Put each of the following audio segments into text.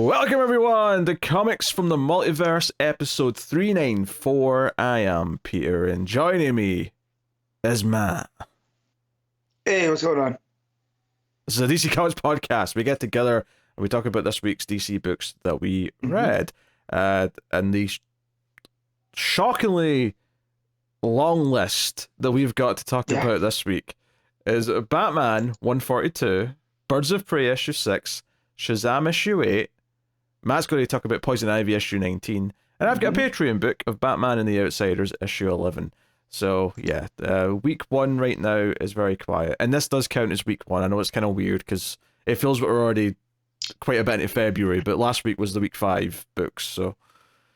Welcome everyone to Comics from the Multiverse, episode 394. I am Peter, and joining me is Matt. Hey, what's going on? This is a DC Comics podcast. We get together and we talk about this week's DC books that we read. And the shockingly long list that we've got to talk about this week is Batman 142, Birds of Prey issue 6, Shazam issue 8, Matt's going to talk about Poison Ivy issue 19, and I've got a Patreon book of Batman and the Outsiders issue 11. So yeah, week 1 right now is very quiet, and this does count as week 1. I know it's kind of weird because it feels we're already quite a bit into February, but last week was the week 5 books, so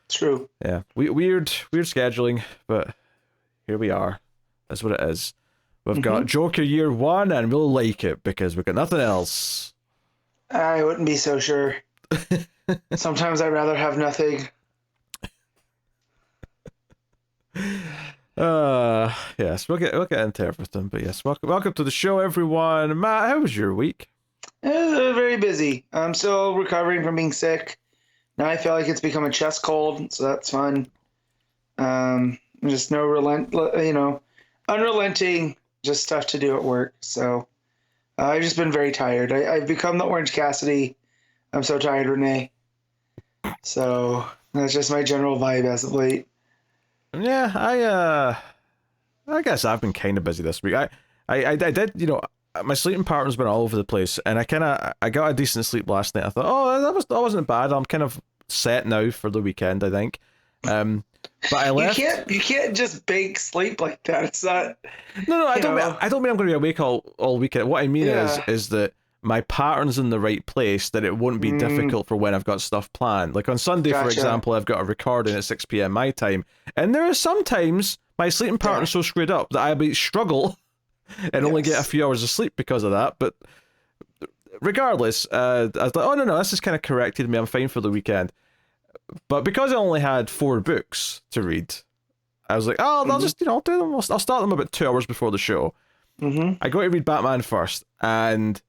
true. Yeah, weird scheduling, but here we are. That's what it is. We've got Joker year 1, and we'll like it because we've got nothing else. I wouldn't be so sure. Sometimes I'd rather have nothing. Yes, we'll get into everything, but yes, welcome to the show, everyone. Matt, how was your week? Very busy. I'm still recovering from being sick. Now I feel like it's become a chest cold, so that's fun. Just unrelenting, just stuff to do at work. So I've just been very tired. I've become the Orange Cassidy. I'm so tired, Renee. So that's just my general vibe as of late. Yeah, I guess I've been kind of busy this week. I did, my sleeping pattern's been all over the place, and I got a decent sleep last night. I thought, that wasn't bad. I'm kind of set now for the weekend, I think. But I left. You can't just bake sleep like that. It's not. No, I don't mean I'm going to be awake all weekend. What I mean is that my pattern's in the right place, that it won't be difficult for when I've got stuff planned. Like on Sunday, for example, I've got a recording at 6 p.m. my time, and there are sometimes my sleeping pattern's so screwed up that I might struggle and only get a few hours of sleep because of that. But regardless, I was like, oh no, this has kind of corrected me. I'm fine for the weekend. But because I only had 4 books to read, I was like, I'll just, I'll do them. I'll start them about 2 hours before the show. I go to read Batman first, and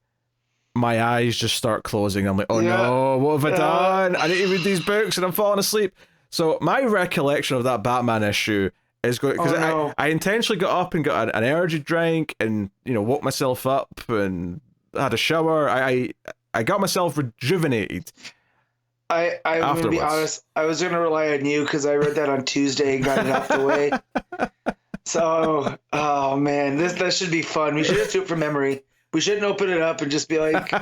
my eyes just start closing. I'm like, no, what have I done? I need to read these books, and I'm falling asleep. So my recollection of that Batman issue is going, because I intentionally got up and got an energy drink, and woke myself up and had a shower. I got myself rejuvenated. I'm going to be honest, I was going to rely on you because I read that on Tuesday and got it out the way. So, oh man, that should be fun. We should just do it from memory. We shouldn't open it up and just be like...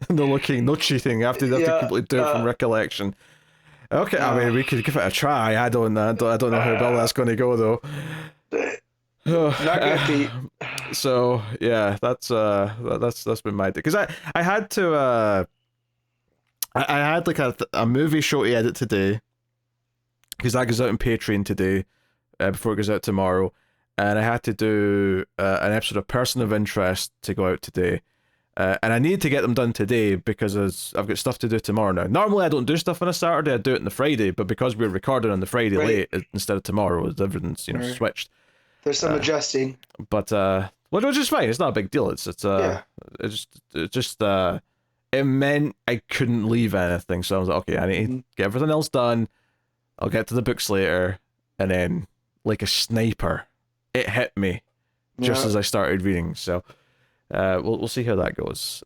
no cheating. I have to completely do it from recollection. Okay, I mean, we could give it a try. I don't know how well that's going to go, though. Not good, Pete. So, yeah, that's been my day. Because I had to... I had like a movie show to edit today, because that goes out on Patreon today, before it goes out tomorrow, and I had to do an episode of Person of Interest to go out today, and I need to get them done today because I've got stuff to do tomorrow now. Normally I don't do stuff on a Saturday, I do it on the Friday, but because we're recording on the Friday late instead of tomorrow, everything's switched. There's some adjusting, but which is fine. It's not a big deal. It meant I couldn't leave anything, so I was like, okay, I need to get everything else done. I'll get to the books later, and then, like a sniper, it hit me just as I started reading. So, we'll see how that goes.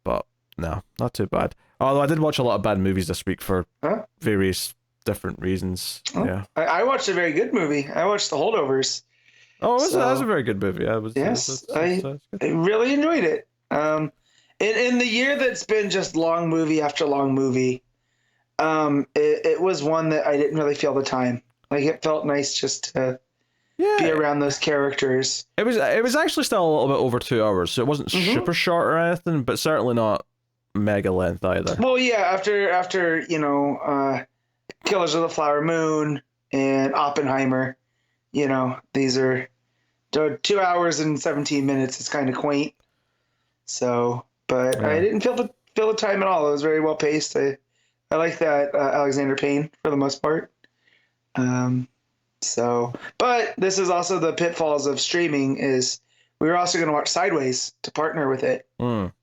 But no, not too bad. Although I did watch a lot of bad movies this week for various different reasons. Oh. Yeah, I watched a very good movie. I watched The Holdovers. Oh, that was a very good movie. I really enjoyed it. In the year that's been just long movie after long movie, it was one that I didn't really feel the time. Like, it felt nice just to be around those characters. It was actually still a little bit over 2 hours, so it wasn't super short or anything, but certainly not mega length either. Well, yeah, after Killers of the Flower Moon and Oppenheimer, these are 2 hours and 17 minutes. It's kind of quaint. So... But I didn't feel the time at all. It was very well paced. I like that Alexander Payne for the most part. But this is also the pitfalls of streaming. Is we were also going to watch Sideways to partner with it.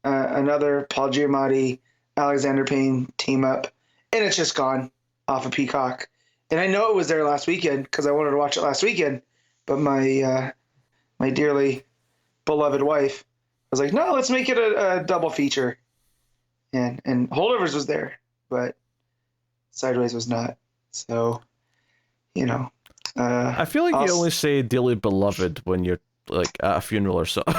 Another Paul Giamatti Alexander Payne team up, and it's just gone off of Peacock. And I know it was there last weekend because I wanted to watch it last weekend, but my my dearly beloved wife was like, "No, let's make it a double feature." And Holdovers was there, but Sideways was not. So, you know, I feel like you only say dearly beloved when you're like at a funeral or something.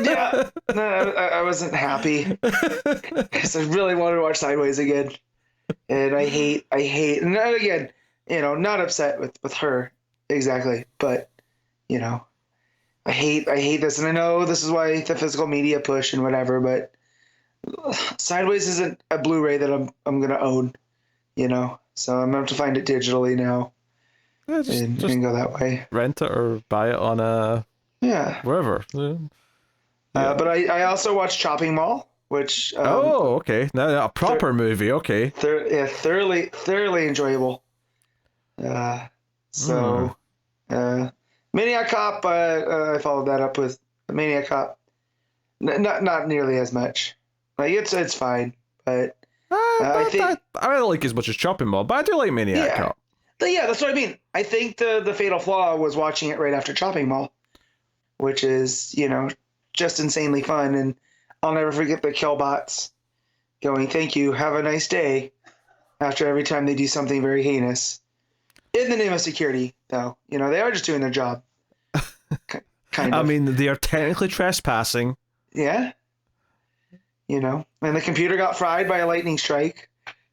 Yeah, no, I wasn't happy because I really wanted to watch Sideways again, and I hate, and again, you know, not upset with her exactly, but you know, I hate this, and I know this is why the physical media push and whatever, but Sideways isn't a Blu-ray that I'm gonna own, you know, so I'm gonna have to find it digitally now. Yeah, and go that way. Rent it or buy it on a wherever. Yeah. But I also watched Chopping Mall, which okay, now a proper movie. Okay, thoroughly enjoyable. Maniac Cop. I followed that up with Maniac Cop. Not nearly as much. Like it's fine, but I think I don't like as much as Chopping Mall, but I do like Maniac Cop. Yeah, that's what I mean. I think the fatal flaw was watching it right after Chopping Mall, which is, you know, just insanely fun. And I'll never forget the Killbots going, "Thank you, have a nice day," after every time they do something very heinous. In the name of security, though. You know, they are just doing their job. Kind of. I mean, they are technically trespassing. Yeah. You know, and the computer got fried by a lightning strike.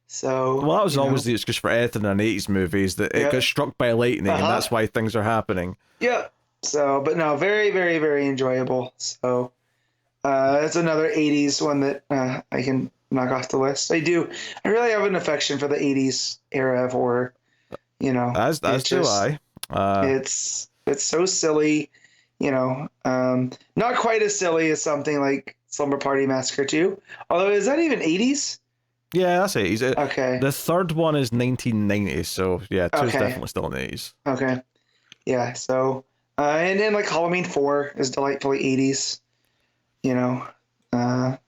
So, well, that was always the excuse for anything in 80s movies, that it got struck by lightning, and that's why things are happening. Yeah. So, but no, very, very, very enjoyable. So, it's another 80s one that I can knock off the list. I really have an affection for the 80s era of horror. You know, as do I. It's so silly. You know, not quite as silly as something like Slumber Party Massacre 2. Although, is that even 80s? Yeah, that's 80s. Okay. The third one is 1990, so yeah, 2 is definitely still in the 80s. Okay. Yeah, so, and then like Halloween 4 is delightfully 80s, you know, right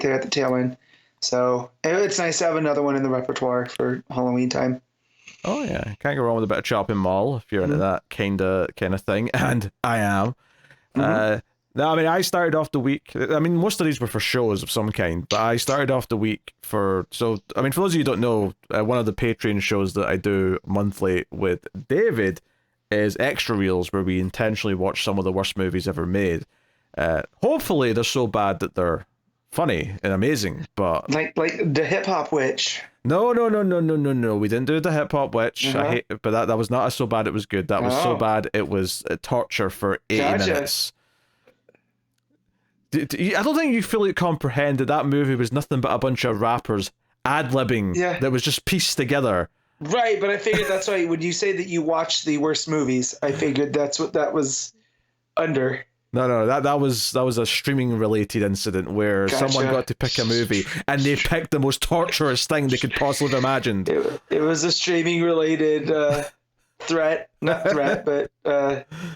there at the tail end. So it's nice to have another one in the repertoire for Halloween time. Oh yeah, can't go wrong with a bit of Chopping Mall if you're into that kind of thing, and I am. No, I mean, I started off the week. I mean, most of these were for shows of some kind, but I started off the week for. So, I mean, for those of you who don't know, one of the Patreon shows that I do monthly with David is Extra Reels, where we intentionally watch some of the worst movies ever made. Hopefully, they're so bad that they're funny and amazing, but like the Hip Hop Witch. No. We didn't do the Hip Hop Witch. I hate, but that was not so bad. It was good. That was so bad. It was torture for 80 minutes. I don't think you fully comprehend that movie was nothing but a bunch of rappers ad-libbing that was just pieced together. Right, but I figured that's why when you say that you watch the worst movies, I figured that's what that was under. No, that was a streaming related incident where someone got to pick a movie and they picked the most torturous thing they could possibly have imagined. It was a streaming related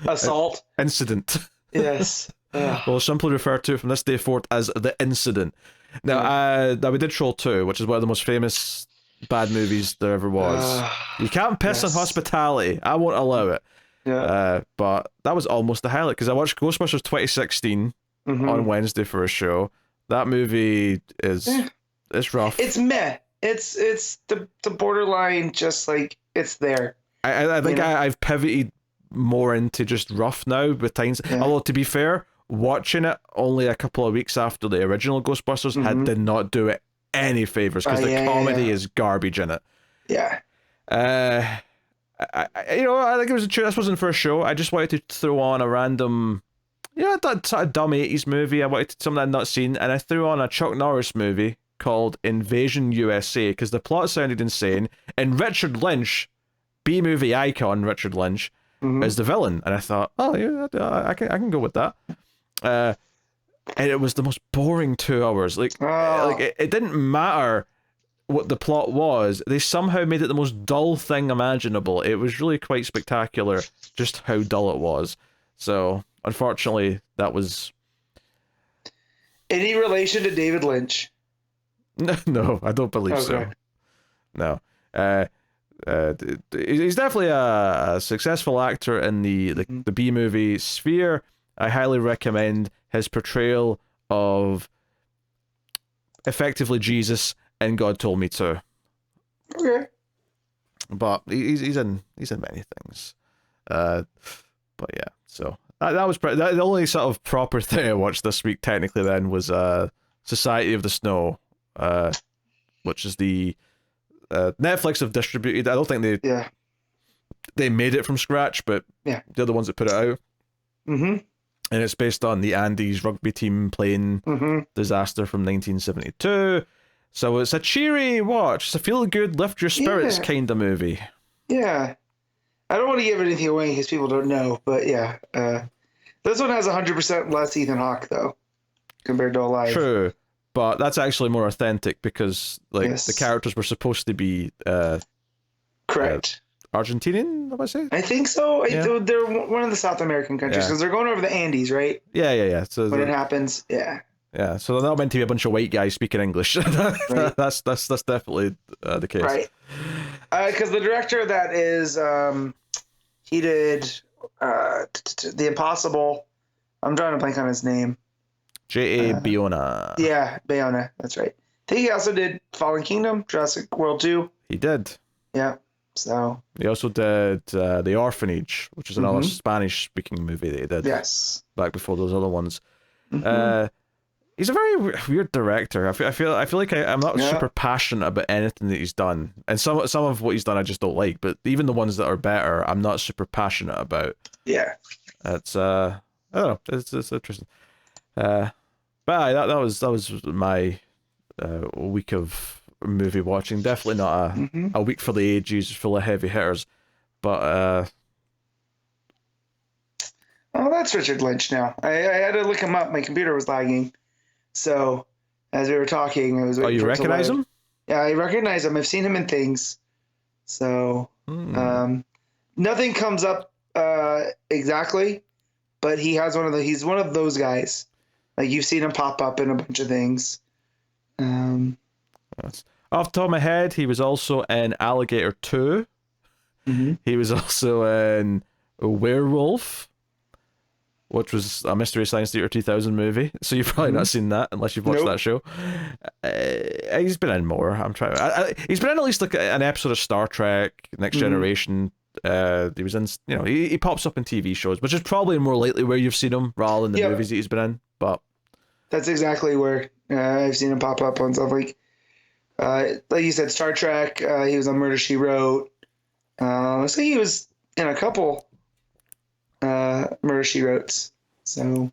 assault. Incident. Yes. We'll simply refer to it from this day forth as the incident. Now, we did Troll 2, which is one of the most famous bad movies there ever was. You can't piss on hospitality. I won't allow it. Yeah. But that was almost the highlight, because I watched Ghostbusters 2016 on Wednesday for a show. That movie is it's rough. It's meh. It's the borderline, just like it's there. I think I've pivoted more into just rough now with times. Although, to be fair, watching it only a couple of weeks after the original Ghostbusters did not do it any favors, because the comedy is garbage in it. Yeah. I think it was this wasn't for a show. I just wanted to throw on a random, that sort of dumb 80s movie. I wanted something I'd not seen, and I threw on a Chuck Norris movie called Invasion USA, because the plot sounded insane, and Richard Lynch, B-movie icon Richard Lynch, is the villain, and I thought, I can go with that. And it was the most boring 2 hours. It didn't matter what the plot was. They somehow made it the most dull thing imaginable. It was really quite spectacular just how dull it was. So, unfortunately, that was... Any relation to David Lynch? No, I don't believe so. No. He's definitely a successful actor in the B movie Sphere. I highly recommend his portrayal of effectively Jesus in God Told Me To. Okay. But he's in many things. But yeah, so that was the only sort of proper thing I watched this week technically then was Society of the Snow, which is the Netflix have distributed. I don't think they made it from scratch, but they're the ones that put it out. Mm-hmm. And it's based on the Andes rugby team plane disaster from 1972. So it's a cheery watch. It's a feel-good, lift your spirits kind of movie. Yeah. I don't want to give anything away because people don't know, but yeah. This one has 100% less Ethan Hawke, though, compared to Alive. True. But that's actually more authentic because the characters were supposed to be correct. Argentinian, have I say? I think so. Yeah. They're one of the South American countries because they're going over the Andes, right? Yeah. So when it happens, yeah. Yeah, so they're not meant to be a bunch of white guys speaking English. Right. That's definitely the case. Right. Because the director of that is he did The Impossible. I'm drawing a blank on his name. J.A. Bayona. Yeah, Bayona. That's right. I think he also did Fallen Kingdom, Jurassic World 2. He did. Yeah. So. He also did The Orphanage, which is another Spanish-speaking movie that he did. Yes. Back before those other ones. He's a very weird director. I feel like I'm not super passionate about anything that he's done, and some of what he's done I just don't like. But even the ones that are better, I'm not super passionate about. Yeah. It's I don't know. It's interesting. But that was my week of movie watching. Definitely not a week for the ages, full of heavy hitters. But oh, that's Richard Lynch now. I had to look him up. My computer was lagging. So, as we were talking, I was waiting you recognize him? Yeah, I recognize him. I've seen him in things. So, nothing comes up exactly, but he's one of those guys. Like, you've seen him pop up in a bunch of things. Off the top of my head, he was also in Alligator 2. He was also in Werewolf, which was a Mystery Science Theater 2000 movie. So you've probably not seen that unless you've watched that show. He's been in more. He's been in at least like an episode of Star Trek, Next Generation. He was in, he pops up in TV shows, which is probably more likely where you've seen him rather than the movies that he's been in. But that's exactly where I've seen him pop up on stuff like you said, Star Trek. He was on Murder, She Wrote. I think he was in a couple Murder, She Wrote. So,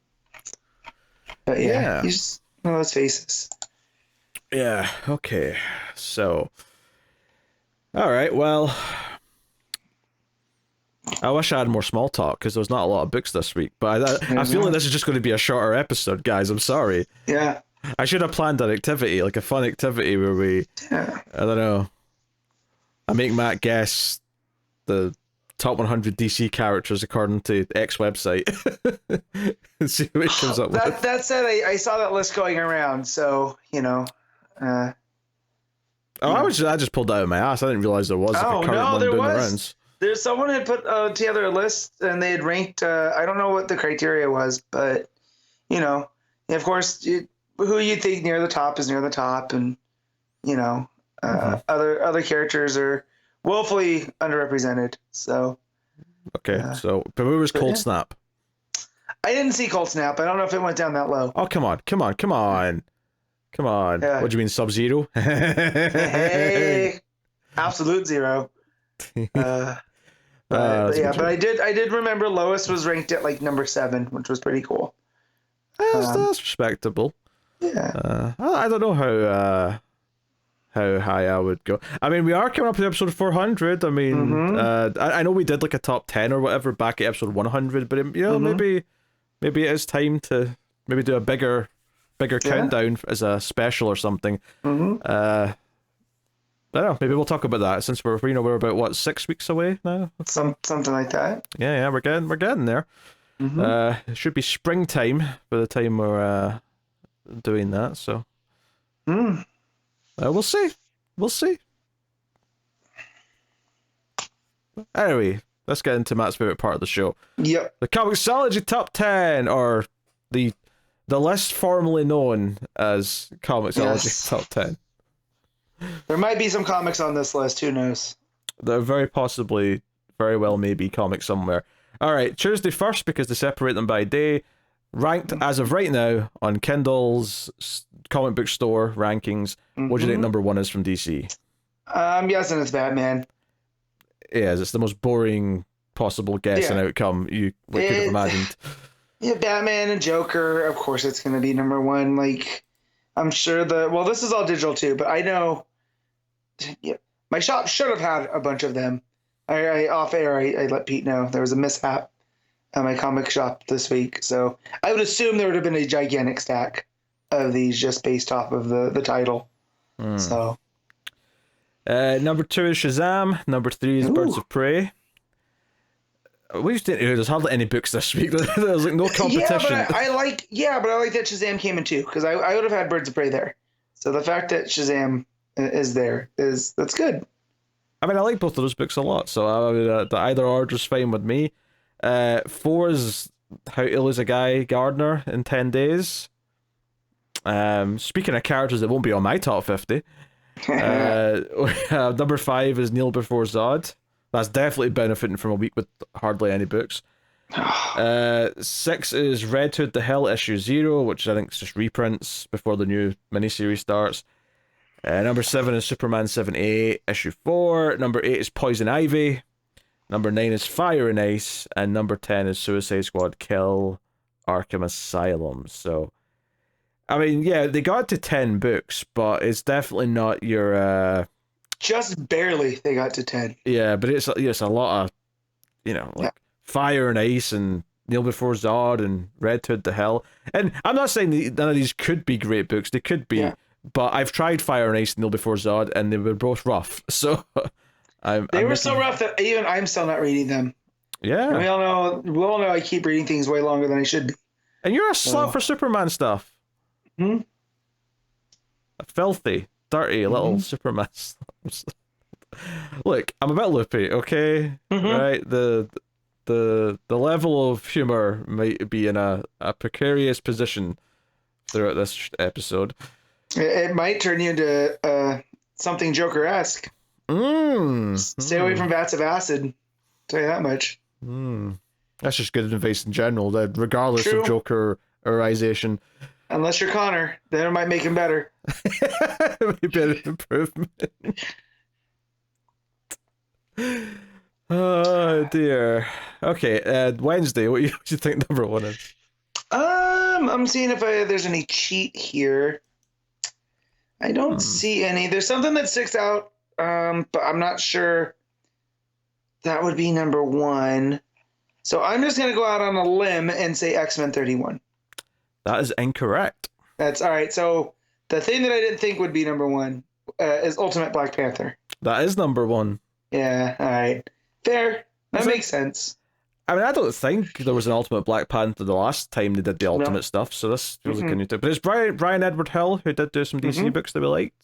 but he's one of those faces. Yeah. Okay. So, all right. Well, I wish I had more small talk because there was not a lot of books this week. But I feel like this is just going to be a shorter episode, guys. I'm sorry. Yeah. I should have planned an activity, like a fun activity where we, I don't know, I make Matt guess the top 100 DC characters according to X website. And see what it comes up with. That said, I saw that list going around, so, I just pulled that out of my ass. I didn't realize there was a current one doing the rounds. There's someone had put together a list and they had ranked, I don't know what the criteria was, but, of course, who you think near the top is near the top, and, other characters are woefully underrepresented. So okay, so but who was Cold Snap? I didn't see Cold Snap. I don't know if it went down that low. Oh, come on. Yeah. What do you mean, Sub-Zero? Hey, absolute zero. But I did remember Lois was ranked at like number 7, which was pretty cool. That's respectable. Yeah. I don't know how high I would go. I mean, we are coming up to episode 400. I mean, I know we did like a top 10 or whatever back at episode 100, but maybe it is time to maybe do a bigger countdown as a special or something. I don't know. Maybe we'll talk about that since we're about 6 weeks away now. Something like that. Yeah, we're getting there. It should be springtime by the time we're doing that. So. We'll see. We'll see. Anyway, let's get into Matt's favorite part of the show. Yep. The Comixology Top 10, or the less formally known as Comixology Top 10. There might be some comics on this list. Who knows? There very possibly, very well may be comics somewhere. All right, Tuesday first, because they separate them by day. Ranked as of right now on Kindle's comic book store rankings. What do you think number one is from DC? I'm guessing it's Batman. Yeah, it's the most boring possible guess and outcome you could have imagined. Yeah, Batman and Joker. Of course, it's going to be number one. Like, I'm sure this is all digital too, but I know. Yeah, my shop should have had a bunch of them. I off air, I let Pete know there was a mishap at my comic shop this week, so I would assume there would have been a gigantic stack of these just based off of the title. So, number 2 is Shazam. Number 3 is Birds of Prey. There's hardly any books this week. There's like no competition. Yeah, but I like that Shazam came in too, because I would have had Birds of Prey there. So the fact that Shazam is there that's good. I mean, I like both of those books a lot, so either order's fine with me. 4 is How to Lose a Guy Gardner in 10 Days. Speaking of characters that won't be on my top 50. Number 5 is Kneel Before Zod. That's definitely benefiting from a week with hardly any books. 6 is Red Hood the Hell issue 0, which I think is just reprints before the new miniseries starts. Number 7 is Superman 78 issue 4. Number 8 is Poison Ivy. Number 9 is Fire and Ice. And number 10 is Suicide Squad Kill Arkham Asylum. So, I mean, yeah, they got to 10 books, but it's definitely not your... Just barely they got to 10. Yeah, but it's a lot of, Fire and Ice and Kneel Before Zod and Red Hood the Hell. And I'm not saying none of these could be great books. They could be. Yeah. But I've tried Fire and Ice and Kneel Before Zod, and they were both rough. So they were so rough that even I'm still not reading them. Yeah. And we all know I keep reading things way longer than I should be. And you're a slut for Superman stuff. Hmm? A filthy, dirty little Superman stuff. Look, I'm a bit loopy, okay? Right? The level of humor might be in a precarious position throughout this episode. It might turn you into something Joker-esque. Stay away from vats of acid. Tell you that much. That's just good advice in general, regardless of Joker-ization. Unless you're Connor, then it might make him better. It might be an improvement. Oh dear. Okay, Wednesday. What do you think number one is? I'm seeing if there's any cheat here. I don't see any. There's something that sticks out, but I'm not sure that would be number one. So I'm just gonna go out on a limb and say X-Men 31. That is incorrect. That's all right. So the thing that I didn't think would be number one is Ultimate Black Panther. That is number one. Yeah. All right. Fair. That makes sense. I mean, I don't think there was an Ultimate Black Panther the last time they did the Ultimate stuff, so this feels like a new thing. But it's Brian Edward Hill who did do some DC books that we liked.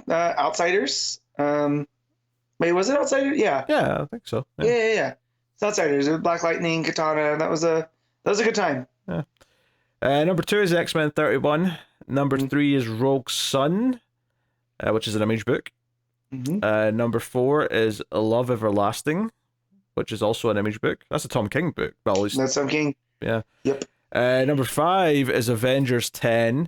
Outsiders. Wait, was it Outsiders? Yeah. Yeah, I think so. Yeah. It's Outsiders. Black Lightning, Katana. That was a good time. Yeah. Number 2 is X-Men 31. Number 3 is Rogue Sun, which is an Image book. Number 4 is Love Everlasting, which is also an Image book. That's a Tom King book. Well, at least that's Tom King. Yeah. Yep. Number 5 is Avengers 10.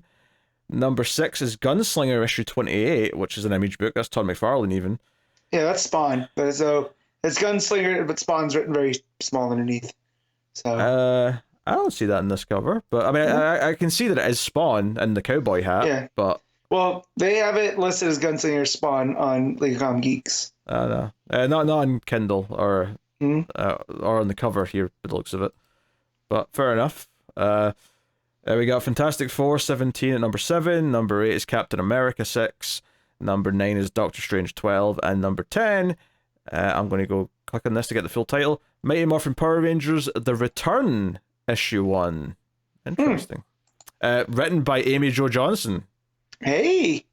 Number 6 is Gunslinger issue 28, which is an Image book. That's Todd McFarlane even. Yeah, that's Spawn. But so it's Gunslinger, but Spawn's written very small underneath. So I don't see that in this cover, but I mean, I can see that it is Spawn and the cowboy hat. Yeah. But well, they have it listed as Gunslinger Spawn on League of Comic Geeks. No, not on Kindle or on the cover here, by the looks of it. But fair enough. We got Fantastic Four 17 at number 7. Number 8 is Captain America 6. Number 9 is Doctor Strange 12, and number 10. I'm going to go click on this to get the full title. Mighty Morphin Power Rangers: The Return, issue 1. Interesting. Written by Amy Jo Johnson. Hey,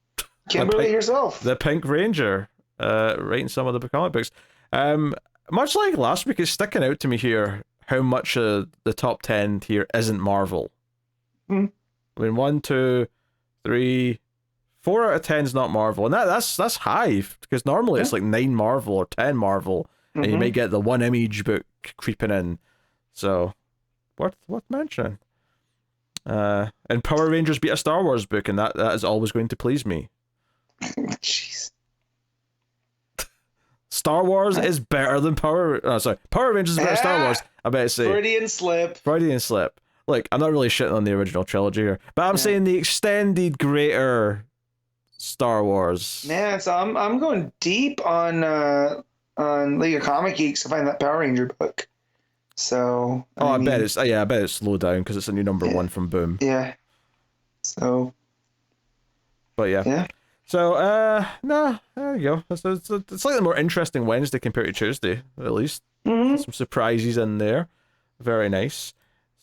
Kimberly herself. The Pink Ranger, writing some of the comic books. Much like last week, it's sticking out to me here how much of the top 10 here isn't Marvel. I mean, 1, 2, 3, 4 out of 10 is not Marvel, and that's high, because normally it's like 9 Marvel or 10 Marvel, and you may get the one Image book creeping in. So, worth mentioning. And Power Rangers beat a Star Wars book, and that is always going to please me. Jeez. Star Wars is better than Power Rangers is better than Star Wars. I bet say Freudian slip. Like, I'm not really shitting on the original trilogy here, but I'm saying the extended greater Star Wars. Man, so I'm going deep on League of Comic Geeks to find that Power Ranger book. So I bet it's slowed down because it's a new number 1 from Boom. Yeah. So. But yeah. So there you go. It's slightly more interesting Wednesday compared to Tuesday, at least. Some surprises in there. Very nice.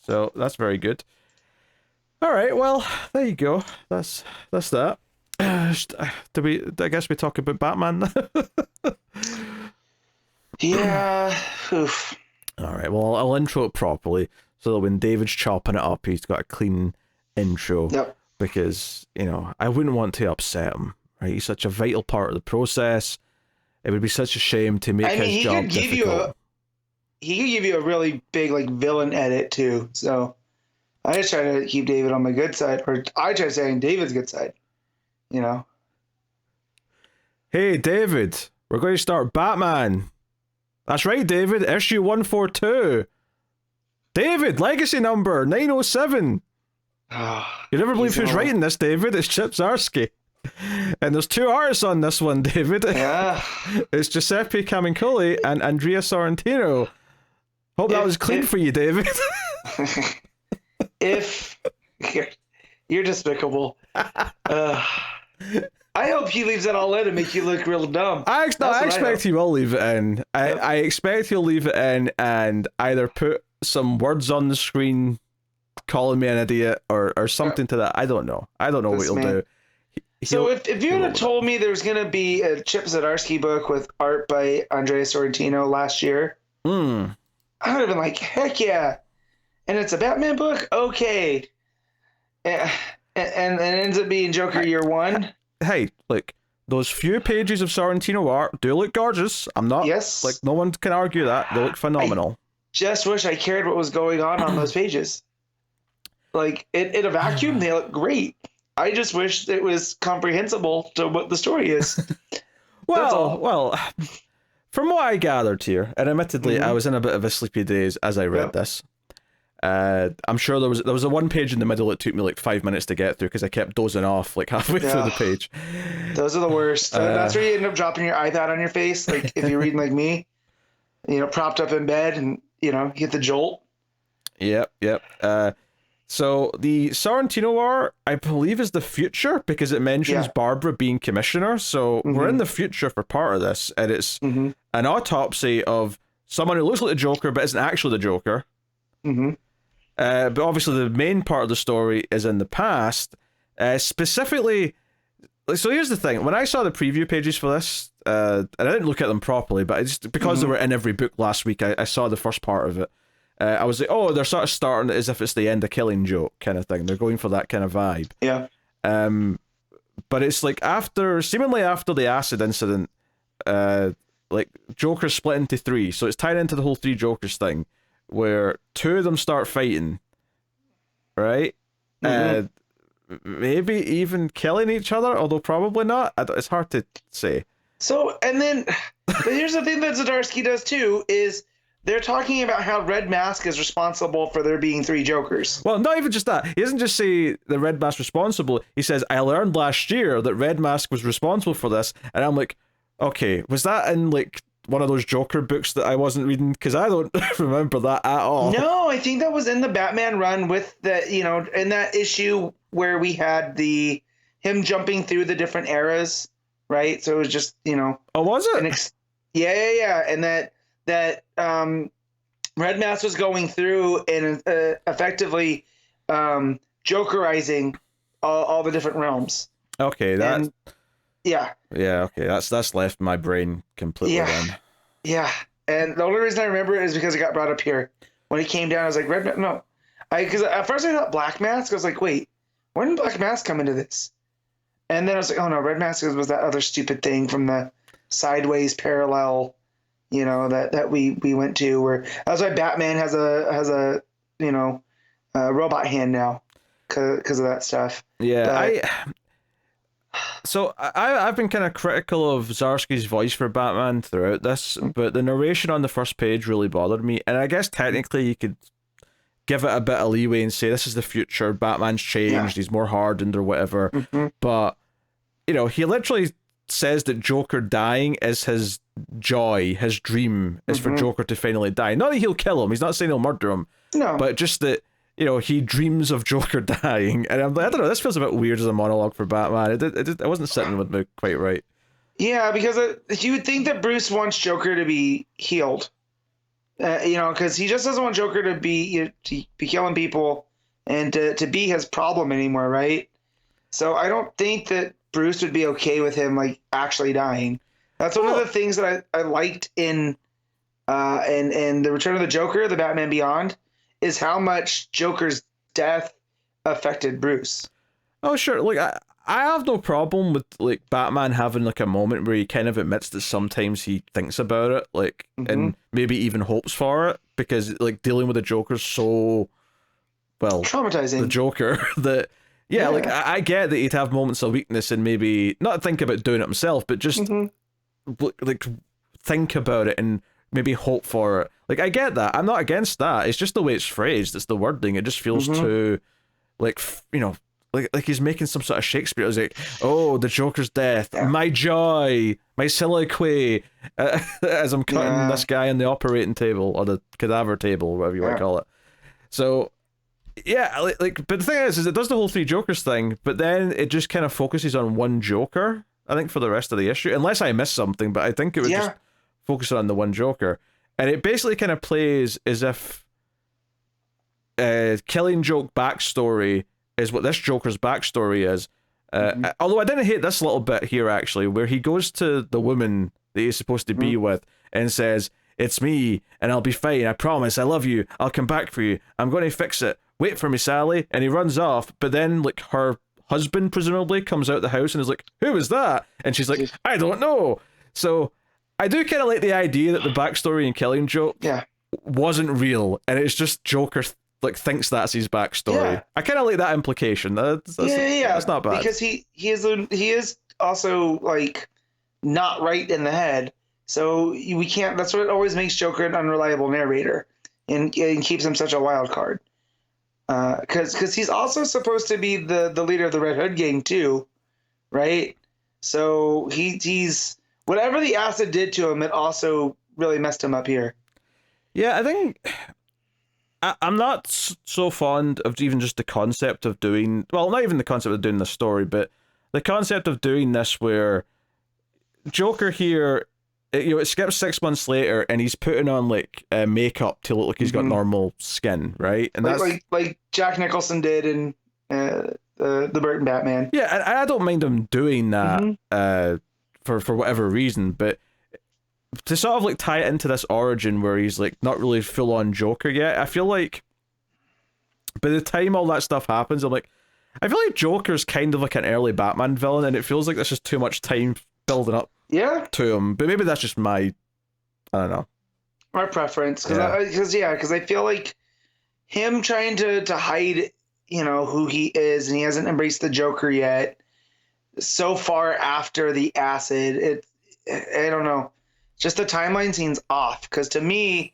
So that's very good. All right, well, there you go. That's that. I guess we talk about Batman. Yeah. Oof. All right, well, I'll intro it properly so that when David's chopping it up, he's got a clean intro. Yep. Because, I wouldn't want to upset him, right? He's such a vital part of the process. It would be such a shame to make his job difficult. He could give you a really big, like, villain edit, too. So I just try to keep David on my good side, or I try to stay on David's good side, Hey, David, we're going to start Batman. That's right, David, issue 142. David, legacy number 907. You never believe who's writing this, David. It's Chip Zdarsky. And there's 2 artists on this one, David. Yeah. It's Giuseppe Camuncoli and Andrea Sorrentino. Hope that was clean for you, David. If you're despicable. I hope he leaves it all in and make you look real dumb. I expect he will leave it in. I expect he'll leave it in and either put some words on the screen calling me an idiot or something to that. I don't know what he'll do. So if you had told me there was going to be a Chip Zdarsky book with art by Andrea Sorrentino last year, I would have been like, heck yeah. And it's a Batman book? Okay. And it ends up being Joker year 1. Hey, look, those few pages of Sorrentino art do look gorgeous. I'm not, no one can argue that. They look phenomenal. Just wish I cared what was going on those pages. Like, in a vacuum, they look great. I just wish it was comprehensible to what the story is. Well, from what I gathered here, and admittedly, I was in a bit of a sleepy daze as I read this. I'm sure there was a one page in the middle it took me like 5 minutes to get through because I kept dozing off like halfway through the page. Those are the worst. That's where you end up dropping your iPad on your face. Like if you're reading like me, propped up in bed and, you get the jolt. Yep. So the Sorrentino art, I believe, is the future because it mentions Barbara being commissioner. So we're in the future for part of this, and it's an autopsy of someone who looks like the Joker but isn't actually the Joker. But obviously the main part of the story is in the past. Specifically, so here's the thing. When I saw the preview pages for this, and I didn't look at them properly, but because they were in every book last week, I saw the first part of it. I was like, oh, they're sort of starting as if it's the end of Killing Joke kind of thing. They're going for that kind of vibe. Yeah. But it's like seemingly after the acid incident, like Joker's split into 3. So it's tied into the whole 3 Jokers thing, where 2 of them start fighting, right? Maybe even killing each other, although probably not. It's hard to say. So, but here's the thing that Zdarsky does too, is they're talking about how Red Mask is responsible for there being 3 Jokers. Well, not even just that. He doesn't just say the Red Mask responsible. He says, I learned last year that Red Mask was responsible for this. And I'm like, okay, was that in like one of those Joker books that I wasn't reading? Because I don't remember that at all. No, I think that was in the Batman run with the, in that issue where we had him jumping through the different eras, right? So it was just, Oh, was it? Yeah. And that Red Mask was going through and effectively Jokerizing all the different realms. Okay, Yeah. Yeah, okay. That's left my brain completely then. Yeah. And the only reason I remember it is because it got brought up here. When he came down, I was like, no. Because at first I thought Black Mask. I was like, wait, when did Black Mask come into this? And then I was like, oh no, Red Mask was that other stupid thing from the sideways parallel, that we went to, where that's why Batman has a robot hand now because of that stuff. Yeah, I've been kind of critical of Zdarsky's voice for Batman throughout this, but the narration on the first page really bothered me, and I guess technically you could give it a bit of leeway and say this is the future, Batman's changed, he's more hardened or whatever, but he literally says that Joker dying is his joy, his dream is for Joker to finally die. Not that he'll kill him, he's not saying he'll murder him, but just that he dreams of Joker dying, and I'm like, I don't know, this feels a bit weird as a monologue for Batman. It wasn't sitting with me quite right. Yeah, because you would think that Bruce wants Joker to be healed. Because he just doesn't want Joker to be killing people and to be his problem anymore, right? So I don't think that Bruce would be okay with him like actually dying. That's one of the things that I liked in the Return of the Joker, the Batman Beyond, is how much Joker's death affected Bruce. Oh sure, like I have no problem with like Batman having like a moment where he kind of admits that sometimes he thinks about it, like, and maybe even hopes for it, because like dealing with the Joker's so traumatizing. The Joker that like I get that he'd have moments of weakness and maybe not think about doing it himself, but just like think about it and maybe hope for it. Like I get that. I'm not against that. It's just the way it's phrased. It's the wording. It just feels too like like he's making some sort of Shakespeare. It was like, oh, the Joker's death, my joy, my soliloquy, as I'm cutting this guy on the operating table or the cadaver table, whatever you want to call it. So, yeah, like, but the thing is it does the whole three Jokers thing, but then it just kind of focuses on one Joker, I think, for the rest of the issue, unless I missed something, but I think it was just focusing on the one Joker. And it basically kind of plays as if Killing Joke backstory is what this Joker's backstory is. Although I didn't hate this little bit here, actually, where he goes to the woman that he's supposed to be with and says, it's me, and I'll be fine, I promise, I love you, I'll come back for you, I'm going to fix it, wait for me, Sally, and he runs off, but then, like, her husband, presumably, comes out the house and is like, who is that? And she's like, I don't know. So, I do kind of like the idea that the backstory in Killing Joke wasn't real, and it's just Joker like thinks that's his backstory. I kind of like that implication. That's not bad, because he is also like not right in the head, so we can't. That's what always makes Joker an unreliable narrator, and keeps him such a wild card. Because he's also supposed to be the leader of the Red Hood gang too, right? So he's whatever the acid did to him, it also really messed him up here. Yeah, I think. I'm not so fond of even just the concept of doing... Well, not even the concept of doing this story, but the concept of doing this where Joker here, it skips 6 months later and he's putting on, like, makeup to look like he's got normal skin, right? And like Jack Nicholson did in the Burton Batman. Yeah, and I don't mind him doing that for whatever reason, but... to sort of like tie it into this origin where he's like not really full on Joker yet, I feel like by the time all that stuff happens, I feel like Joker's kind of like an early Batman villain, and it feels like there's just too much time building up to him. But maybe that's just my, I don't know, my preference. Because I feel like him trying to hide, who he is, and he hasn't embraced the Joker yet. So far after the acid, I don't know. Just the timeline seems off, because to me,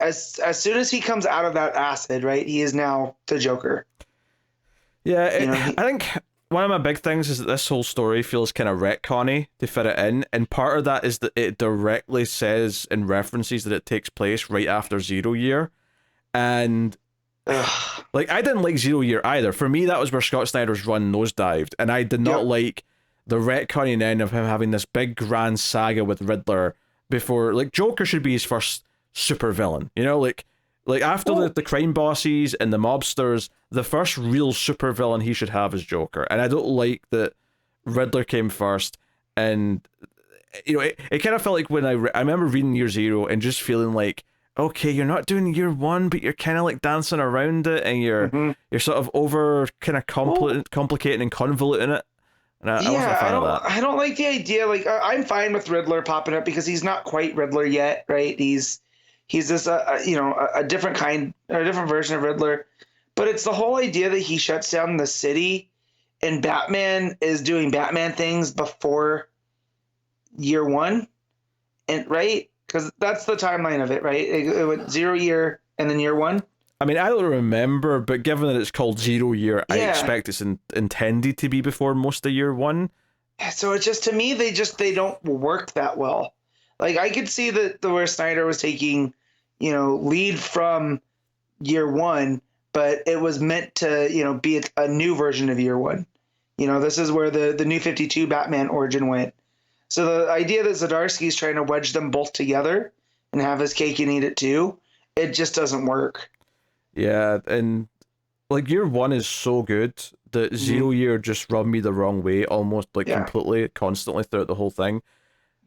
as soon as he comes out of that acid, right, he is now the Joker. Yeah, I think one of my big things is that this whole story feels kind of retconny to fit it in, and part of that is that it directly says and references that it takes place right after 0 Year, and like I didn't like 0 Year either. For me, that was where Scott Snyder's run nosedived, and I did not like the retconning end of him having this big grand saga with Riddler before, like, Joker should be his first super villain, like after the crime bosses and the mobsters, the first real super villain he should have is Joker. And I don't like that Riddler came first, and it kind of felt like when I remember reading Year Zero and just feeling like, okay, you're not doing Year One, but you're kind of like dancing around it, and you're sort of over kind of complicating and convoluting it. And I wasn't a fan of that. I don't like the idea. Like, I'm fine with Riddler popping up because he's not quite Riddler yet, right? He's this a different kind, or a different version of Riddler. But it's the whole idea that he shuts down the city, and Batman is doing Batman things before Year One, and right, because that's the timeline of it, right? It went 0 year and then Year One. I mean, I don't remember, but given that it's called 0 year, I expect it's intended to be before most of Year One. So it's just, to me, they don't work that well. Like, I could see that where Snyder was taking, lead from Year One, but it was meant to, be a new version of Year One. This is where the New 52 Batman origin went. So the idea that Zdarsky is trying to wedge them both together and have his cake and eat it too, it just doesn't work. Yeah, and like Year One is so good that 0 year just rubbed me the wrong way, almost like completely, constantly throughout the whole thing.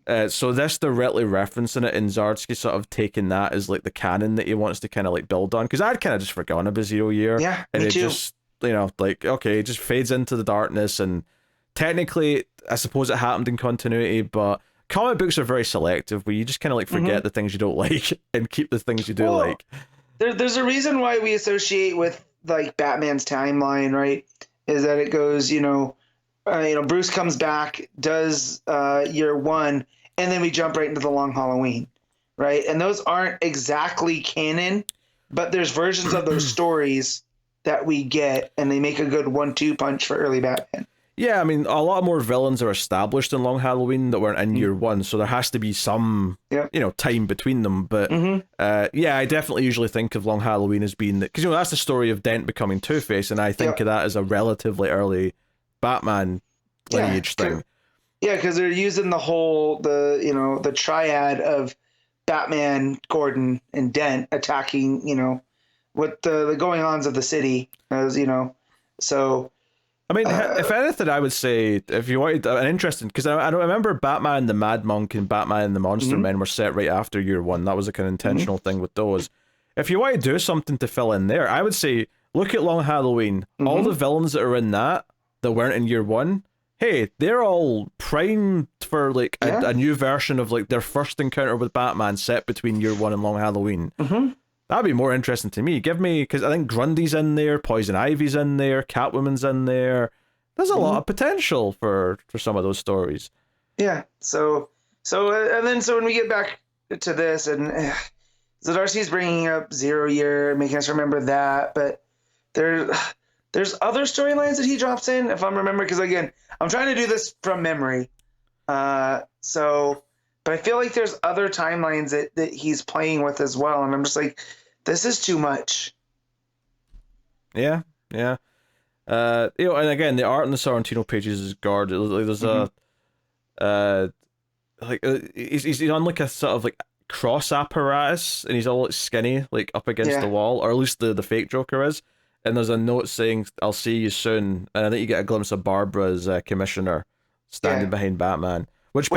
So this directly referencing it, and Zdarsky sort of taking that as like the canon that he wants to kind of like build on, because I'd kind of just forgotten about 0 year. Yeah, and me it too. Just like, okay, it just fades into the darkness, and technically, I suppose it happened in continuity, but comic books are very selective, where you just kind of like forget the things you don't like and keep the things you do like. There's a reason why we associate with like Batman's timeline, right? Is that it goes, Bruce comes back, does Year One, and then we jump right into the Long Halloween, right? And those aren't exactly canon, but there's versions of those stories that we get, and they make a good 1-2 punch for early Batman. Yeah, I mean, a lot more villains are established in Long Halloween that weren't in Year One, so there has to be some, time between them. But I definitely usually think of Long Halloween as being because that's the story of Dent becoming Two-Face, and I think of that as a relatively early Batman lineage thing. Yeah, because they're using the triad of Batman, Gordon, and Dent attacking, with the going-ons of the city, as so. I mean, if anything, I would say, if you wanted an interesting, because I remember Batman the Mad Monk and Batman the Monster Men were set right after Year One. That was like an intentional thing with those. If you want to do something to fill in there, I would say, look at Long Halloween. All the villains that are in that weren't in Year One, hey, they're all primed for like a new version of like their first encounter with Batman set between Year One and Long Halloween. That'd be more interesting to me. Give me, because I think Grundy's in there, Poison Ivy's in there, Catwoman's in there. There's a lot of potential for some of those stories. Yeah. So when we get back to this, and Zdarsky's bringing up 0 year, making us remember that, but there's other storylines that he drops in, if I'm remembering, because again, I'm trying to do this from memory. But I feel like there's other timelines that he's playing with as well, and I'm just like, this is too much. Yeah. And again, the art on the Sorrentino pages is gorgeous. Like, there's he's on like a sort of like cross apparatus, and he's all like skinny, like up against the wall, or at least the fake Joker is. And there's a note saying, "I'll see you soon." And I think you get a glimpse of Barbara as commissioner standing behind Batman, which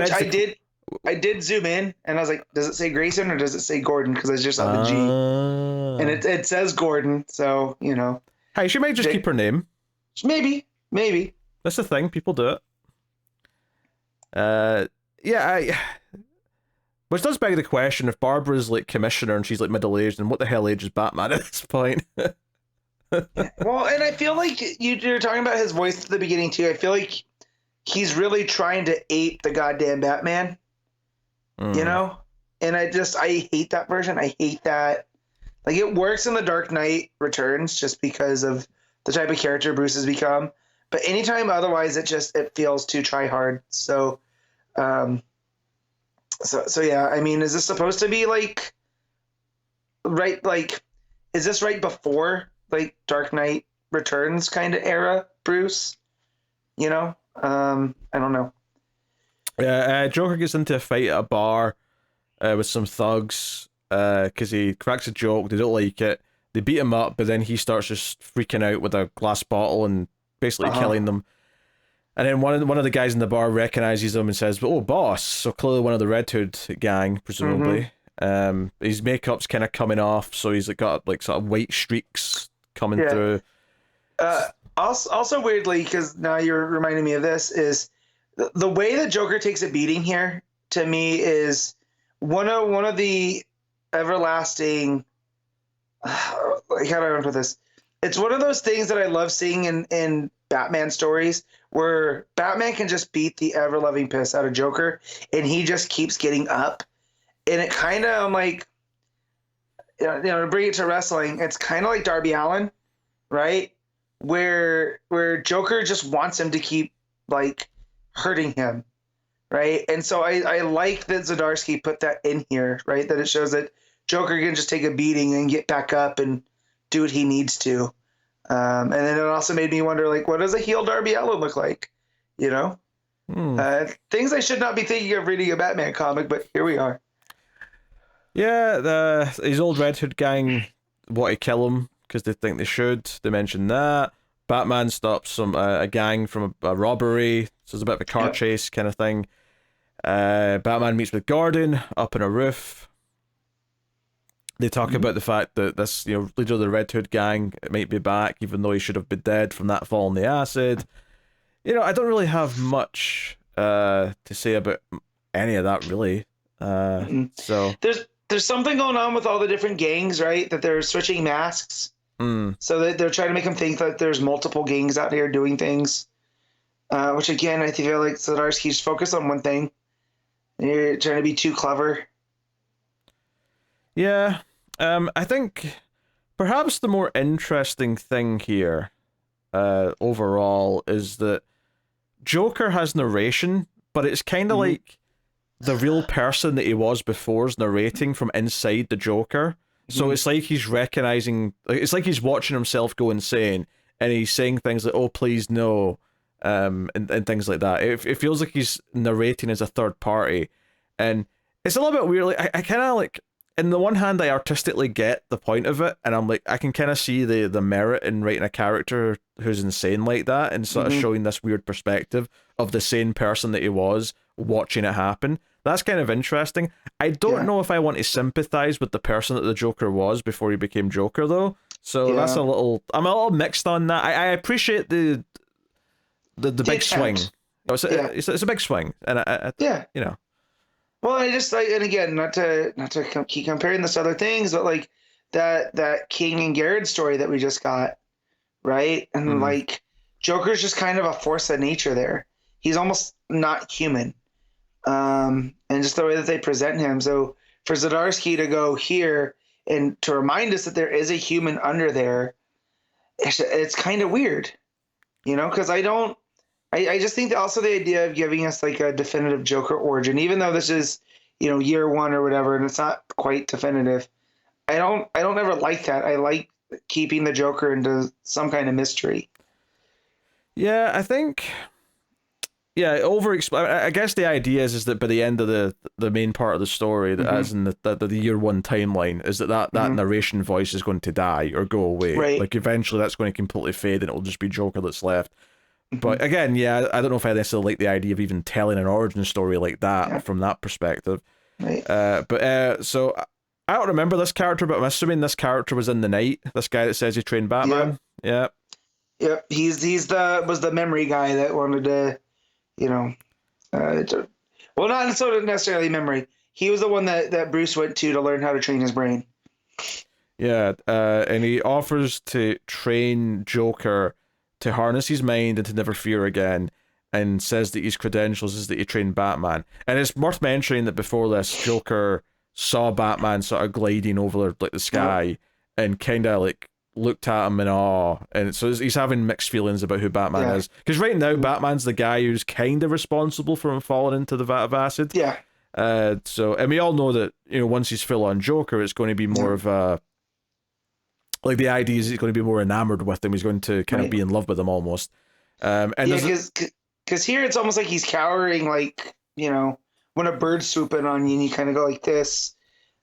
I did zoom in, and I was like, does it say Grayson or does it say Gordon? Because I just saw the G. And it says Gordon, so, Hey, she might just keep her name. Maybe. That's the thing, people do it. Which does beg the question, if Barbara's like commissioner and she's like middle-aged, then what the hell age is Batman at this point? Well, and I feel like you're talking about his voice at the beginning, too. I feel like he's really trying to ape the goddamn Batman. And I hate that version. I hate that. Like, it works in The Dark Knight Returns just because of the type of character Bruce has become. But anytime otherwise, it feels too try hard. So yeah, I mean, is this supposed to be like, right? Like, is this right before like Dark Knight Returns kind of era Bruce? I don't know. Yeah, Joker gets into a fight at a bar with some thugs because he cracks a joke. They don't like it. They beat him up, but then he starts just freaking out with a glass bottle and basically killing them. And then one of the guys in the bar recognizes him and says, "Oh, boss!" So clearly one of the Red Hood gang, presumably. His makeup's kind of coming off, so he's got like sort of white streaks coming through. Also weirdly, because now you're reminding me of this, is the way the Joker takes a beating here to me is one of the everlasting. How do I put this? It's one of those things that I love seeing in Batman stories where Batman can just beat the ever-loving piss out of Joker, and he just keeps getting up. And it kind of, I'm like, to bring it to wrestling, it's kind of like Darby Allin, right? Where Joker just wants him to keep, like, hurting him, right? And so I like that Zdarsky put that in here, right? That it shows that Joker can just take a beating and get back up and do what he needs to. And then it also made me wonder, like, what does a heel Darby Allin look like? Things I should not be thinking of reading a Batman comic, but here we are. Yeah, his old Red Hood gang want to kill him because they think they should. They mention that. Batman stops a gang from a robbery, so it's a bit of a car chase kind of thing. Batman meets with Gordon up on a roof. They talk about the fact that this, leader of the Red Hood gang might be back, even though he should have been dead from that fall in the acid. I don't really have much to say about any of that, really. So there's something going on with all the different gangs, right? That they're switching masks, so they're trying to make them think that there's multiple gangs out here doing things. Which again, I feel like Zdarsky's focused on one thing. You're trying to be too clever. Yeah, I think perhaps the more interesting thing here, overall, is that Joker has narration, but it's kind of like the real person that he was before is narrating from inside the Joker. So it's like he's recognizing, it's like he's watching himself go insane, and he's saying things like, "Oh, please no," and things like that. It feels like he's narrating as a third party, and it's a little bit weird. Like, I kind of like. On the one hand, I artistically get the point of it, and I'm like, I can kind of see the merit in writing a character who's insane like that, and sort of showing this weird perspective of the sane person that he was watching it happen. That's kind of interesting. I don't know if I want to sympathize with the person that the Joker was before he became Joker, though. So I'm a little mixed on that. I appreciate the big swing. It's a big swing, and I. Well, I just like, and again, not to keep comparing this to other things, but like that King and Garrett story that we just got, right? And like Joker's just kind of a force of nature there. He's almost not human, and just the way that they present him. So for Zdarsky to go here and to remind us that there is a human under there, it's kind of weird, because I just think that also the idea of giving us like a definitive Joker origin, even though this is, year one or whatever, and it's not quite definitive. I don't ever like that. I like keeping the Joker into some kind of mystery. Yeah, I think. Yeah, I guess the idea is that by the end of the main part of the story, as in the year one timeline, is that narration voice is going to die or go away. Right. Like eventually that's going to completely fade and it'll just be Joker that's left. But again, I don't know if I necessarily like the idea of even telling an origin story like that from that perspective. Right. So I don't remember this character, but I'm assuming this character was in the night. This guy that says he trained Batman. Yeah. Yep. He's was the memory guy that wanted to, well, not so necessarily memory. He was the one that Bruce went to learn how to train his brain. Yeah. And he offers to train Joker to harness his mind and to never fear again, and says that his credentials is that he trained Batman. And it's worth mentioning that before this, Joker saw Batman sort of gliding over like the sky and kind of like looked at him in awe, and so he's having mixed feelings about who Batman is, because right now Batman's the guy who's kind of responsible for him falling into the vat of acid. And we all know that once he's full on Joker, it's going to be more of a, like, the idea is he's going to be more enamored with him. He's going to kind of be in love with him almost. Because here it's almost like he's cowering, like, when a bird's swooping on you and you kind of go like this.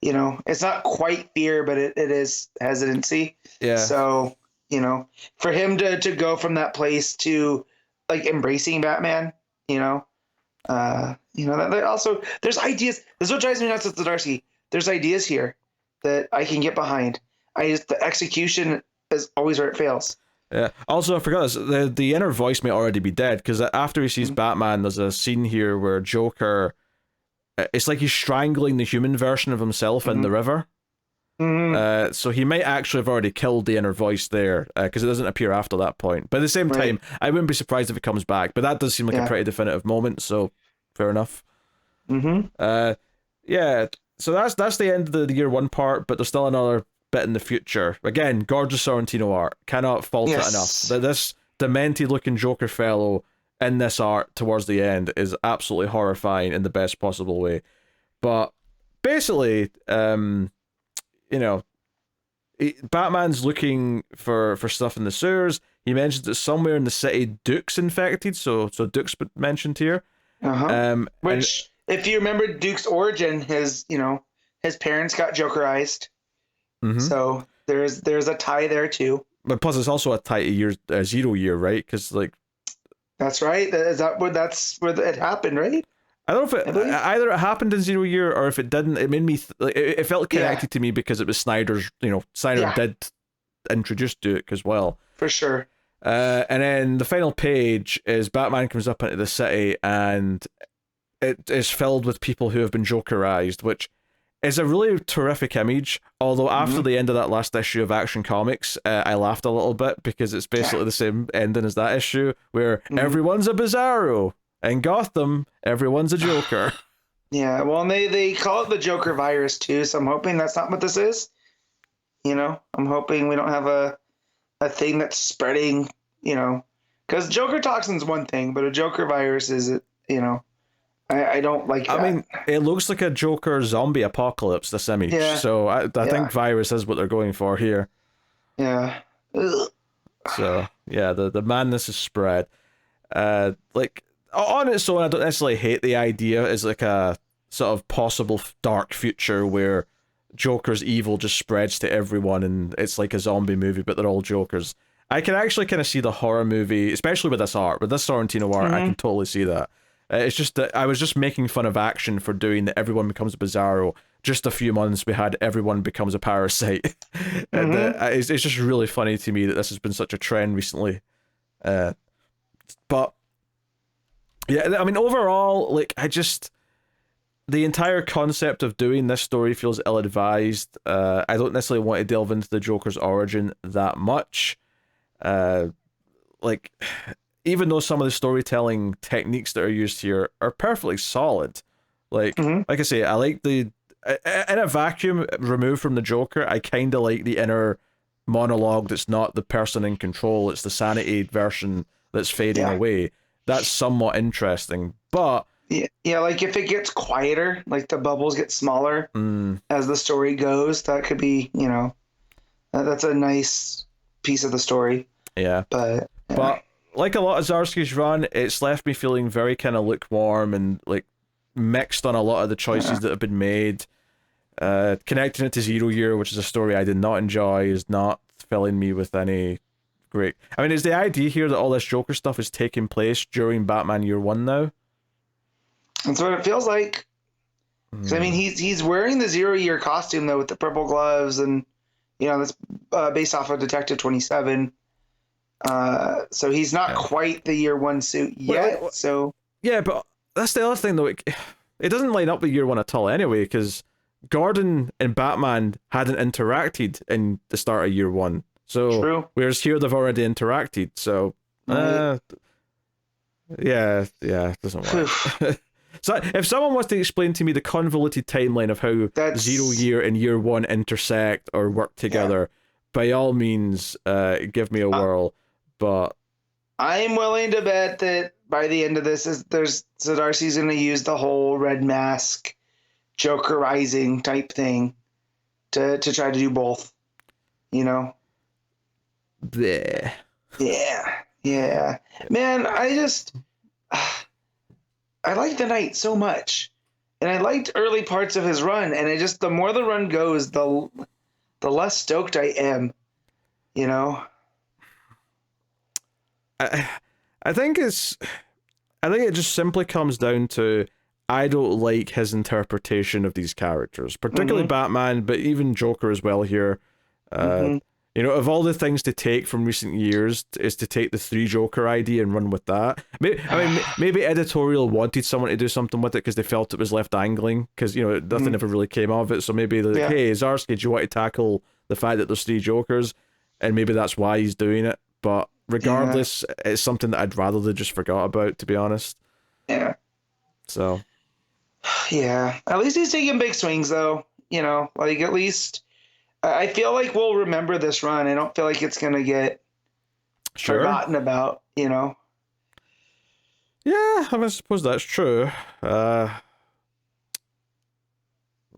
It's not quite fear, but it is hesitancy. Yeah. So, for him to go from that place to like embracing Batman. That also there's ideas. This is what drives me nuts with Zdarsky. There's ideas here that I can get behind. The execution is always where it fails. Yeah. Also, I forgot this. The inner voice may already be dead, because after he sees Batman, there's a scene here where Joker, it's like he's strangling the human version of himself in the river. So he might actually have already killed the inner voice there, because it doesn't appear after that point. But at the same time, I wouldn't be surprised if it comes back. But that does seem like a pretty definitive moment, so fair enough. Yeah. So that's the end of the year one part, but there's still another bit in the future. Again, gorgeous Sorrentino art. Cannot fault it enough. This demented looking Joker fellow in this art towards the end is absolutely horrifying in the best possible way. But basically, Batman's looking for stuff in the sewers. He mentions that somewhere in the city Duke's infected, so Duke's mentioned here. Which, if you remember Duke's origin, his parents got Jokerized. So there's a tie there too. But plus, it's also a tie to 0 year, right? Because that's right. That's where it happened, right? I don't know if either it happened in 0 year, or if it didn't. It made me it felt connected to me because it was Snyder's. Snyder did introduce Duke as well, for sure. And then the final page is Batman comes up into the city, and it is filled with people who have been Jokerized, which is a really terrific image. Although after the end of that last issue of Action Comics, I laughed a little bit because it's basically the same ending as that issue, where everyone's a Bizarro. In Gotham, everyone's a Joker. Yeah, well, and they call it the Joker virus too, so I'm hoping that's not what this is. I'm hoping we don't have a thing that's spreading, because Joker toxin's one thing, but a Joker virus is, I don't like that. I mean, it looks like a Joker zombie apocalypse, this image. Yeah. So I think virus is what they're going for here. Yeah. Ugh. So, yeah, the madness is spread. On its own, I don't necessarily hate the idea as like a sort of possible dark future where Joker's evil just spreads to everyone and it's like a zombie movie, but they're all Jokers. I can actually kind of see the horror movie, especially with this art, with this Sorrentino art, I can totally see that. It's just that I was just making fun of Action for doing that everyone becomes a Bizarro. Just a few months we had everyone becomes a parasite. And it's just really funny to me that this has been such a trend recently. But yeah, I mean, overall, the entire concept of doing this story feels ill-advised. I don't necessarily want to delve into the Joker's origin that much. Even though some of the storytelling techniques that are used here are perfectly solid. Like I say, I like in a vacuum removed from the Joker, I kind of like the inner monologue that's not the person in control, it's the sanity version that's fading away. That's somewhat interesting, but like if it gets quieter, like the bubbles get smaller as the story goes, that could be, that's a nice piece of the story. Yeah, but like a lot of Zdarsky's run, it's left me feeling very kind of lukewarm and like mixed on a lot of the choices that have been made. Connecting it to 0 Year, which is a story I did not enjoy, is not filling me with any great. I mean, is the idea here that all this Joker stuff is taking place during Batman Year One now? That's what it feels like. I mean, he's wearing the 0 Year costume though, with the purple gloves, and that's based off of Detective 27. So he's not quite the Year One suit yet. So yeah, but that's the other thing though. It doesn't line up with Year One at all anyway, because Gordon and Batman hadn't interacted in the start of Year One. So true. Whereas here they've already interacted. So it doesn't work. So if someone wants to explain to me the convoluted timeline of how 0 Year and Year One intersect or work together, by all means, give me a whirl. But I'm willing to bet that by the end of this, Zdarsky's going to use the whole red mask, Jokerizing type thing to try to do both. Bleh. Yeah. Man, I like the Knight so much, and I liked early parts of his run, and the more the run goes, the less stoked I am. I think it just simply comes down to I don't like his interpretation of these characters, particularly Batman, but even Joker as well here. You know, of all the things to take from recent years is to take the 3 Joker idea and run with that. Maybe editorial wanted someone to do something with it because they felt it was left dangling because, you know, nothing ever really came of it. So maybe they're like, hey, Zdarsky, do you want to tackle the fact that there's 3 Jokers? And maybe that's why he's doing it. But regardless, it's something that I'd rather they just forgot about, to be honest. Yeah. So. Yeah. At least he's taking big swings, though. You know, like at least... I feel like we'll remember this run. I don't feel like it's going to get forgotten about, you know? Yeah, I suppose that's true. All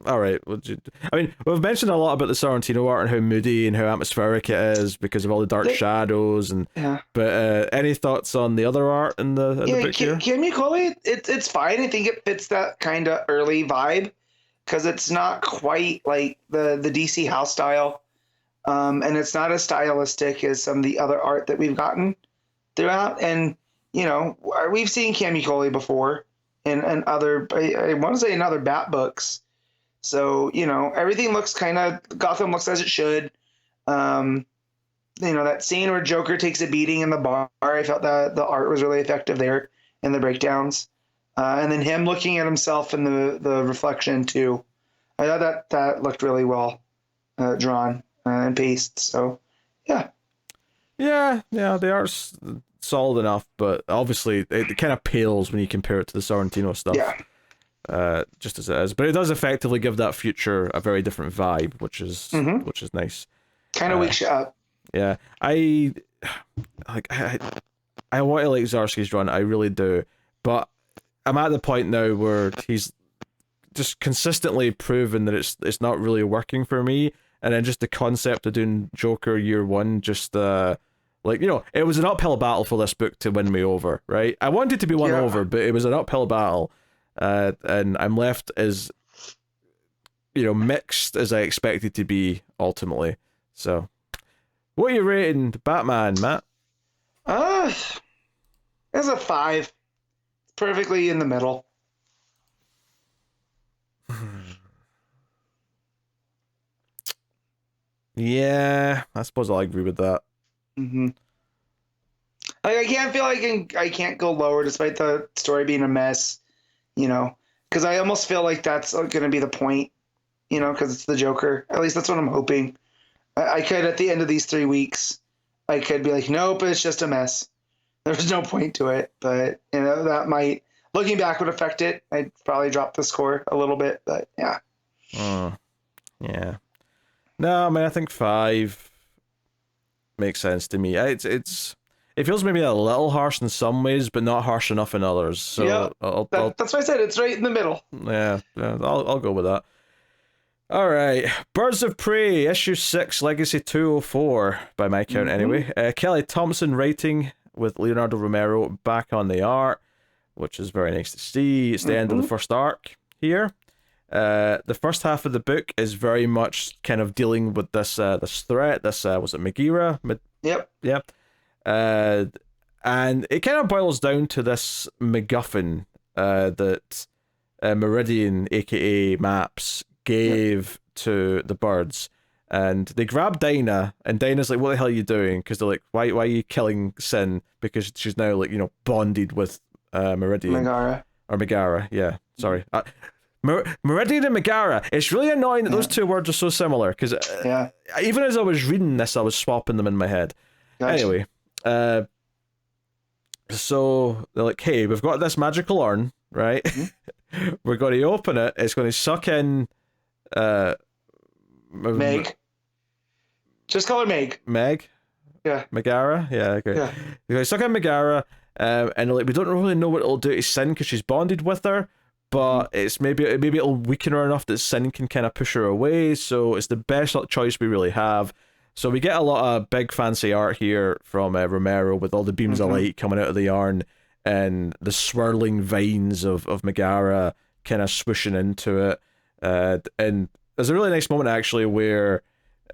right. I mean, we've mentioned a lot about the Sorrentino art and how moody and how atmospheric it is because of all the dark shadows. But any thoughts on the other art in the book here? Camuncoli, it's fine. I think it fits that kind of early vibe. Because it's not quite like the DC house style, and it's not as stylistic as some of the other art that we've gotten throughout. And you know, we've seen Camuncoli before in other, I want to say in other Bat books. So you know, everything looks kind of Gotham looks as it should. You know, that scene where Joker takes a beating in the bar, I felt that the art was really effective there in the breakdowns. And then him looking at himself in the reflection too. I thought that looked really well drawn and paced. So, yeah. Yeah, the art's solid enough, but obviously it kind of pales when you compare it to the Sorrentino stuff. Yeah. Just as it is, but it does effectively give that future a very different vibe, which is nice. Kind of wakes you up. Yeah, I want to like Zdarsky's run. I really do, but I'm at the point now where he's just consistently proven that it's not really working for me, and then just the concept of doing Joker year 1 just like, you know, it was an uphill battle for this book to win me over, right? I wanted to be won over, but it was an uphill battle, and I'm left as, you know, mixed as I expected to be ultimately. So, what are you rating Batman, Matt? It's a 5. Perfectly in the middle. Yeah, I suppose I'll agree with that. Like, I can't feel like I can't go lower despite the story being a mess, you know, because I almost feel like that's going to be the point, you know, because it's the Joker. At least that's what I'm hoping. I could, at the end of these 3 weeks, I could be like, nope, it's just a mess. There's no point to it, but you know, that might, looking back, would affect it. I'd probably drop the score a little bit, but yeah. Yeah. No, I mean, I think 5 makes sense to me. It feels maybe a little harsh in some ways, but not harsh enough in others. So yeah, that's why I said it's right in the middle. Yeah, I'll go with that. All right, Birds of Prey, issue 6, Legacy 204, by my count anyway. Kelly Thompson writing with Leonardo Romero back on the art, which is very nice to see. It's the end of the first arc here. The first half of the book is very much kind of dealing with this threat. Was it Megara? Yep. Yep. And it kind of boils down to this MacGuffin that Meridian, aka Maps, gave to the birds. And they grab Dinah, and Dinah's like, what the hell are you doing? Because they're like, why are you killing Sin? Because she's now, like, you know, bonded with Meridian. Megara, yeah. Sorry. Meridian and Megara. It's really annoying that those two words are so similar, because even as I was reading this, I was swapping them in my head. Gotcha. Anyway, so they're like, hey, we've got this magical urn, right? We're going to open it. It's going to suck in... Meg. Just call her Meg. Meg? Yeah. Megara? Yeah, okay. Yeah. We're going to suck in Megara, and like, we don't really know what it'll do to Sin because she's bonded with her, but it's maybe it'll weaken her enough that Sin can kind of push her away, so it's the best choice we really have. So we get a lot of big fancy art here from Romero with all the beams of light coming out of the yarn and the swirling vines of Megara kind of swooshing into it. And there's a really nice moment actually where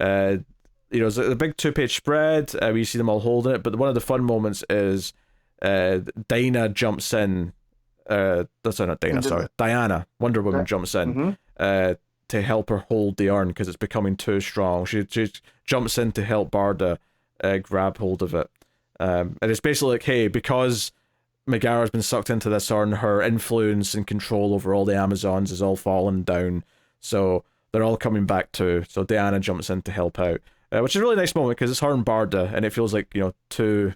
you know, there's a big 2-page spread where you see them all holding it, but one of the fun moments is Dinah jumps in. That's not Dinah, sorry. Diana, Wonder Woman jumps in to help her hold the urn because it's becoming too strong. She jumps in to help Barda grab hold of it. And it's basically like, hey, because Megara's been sucked into this urn, her influence and control over all the Amazons is all fallen down. So they're all coming back too. So Diana jumps in to help out, which is a really nice moment because it's her and Barda, and it feels like, two...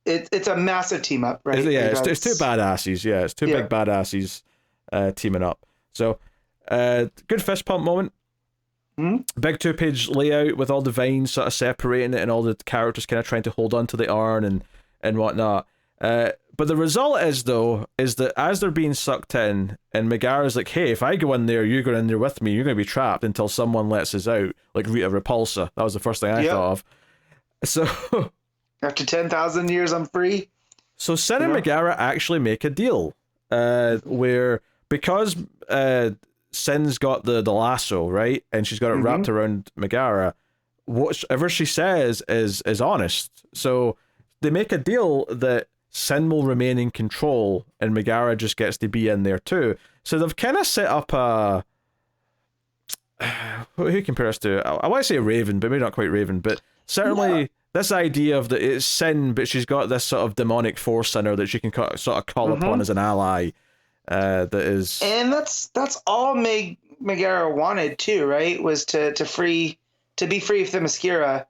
It's a massive team up, right? It's two badasses. Yeah, it's two big badasses teaming up. So, good fist pump moment. Big 2-page layout with all the vines sort of separating it and all the characters kind of trying to hold on to the urn and whatnot. But the result is that as they're being sucked in, and Megara's like, hey, if I go in there, you go in there with me, you're going to be trapped until someone lets us out, like Rita Repulsa. That was the first thing I thought of. So... After 10,000 years, I'm free. So Sin and Megara actually make a deal where, because Sin's got the lasso, right, and she's got it wrapped around Megara, whatever she says is honest. So they make a deal that Sin will remain in control and Megara just gets to be in there too. So they've kind of set up a... Who compare us to? I want to say Raven, but maybe not quite Raven, but certainly... Yeah. This idea of that it's Sin, but she's got this sort of demonic force in her that she can sort of call upon as an ally. That is, and that's all Megara wanted too, right? Was to be free of the Themyscira,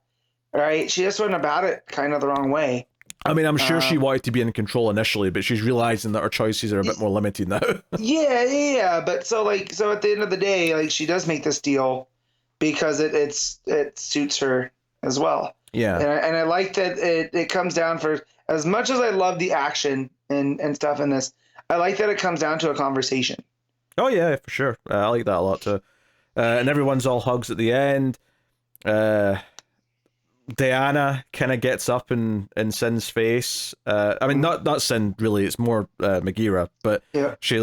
right? She just went about it kind of the wrong way. I mean, I'm sure she wanted to be in control initially, but she's realizing that her choices are a bit more limited now. yeah. But so at the end of the day, like, she does make this deal because it suits her as well. Yeah, and I like that it comes down for, as much as I love the action and stuff in this, I like that it comes down to a conversation. Oh yeah, for sure. I like that a lot too. And everyone's all hugs at the end. Diana kind of gets up in Sin's face. I mean, not Sin really. It's more Megara, but she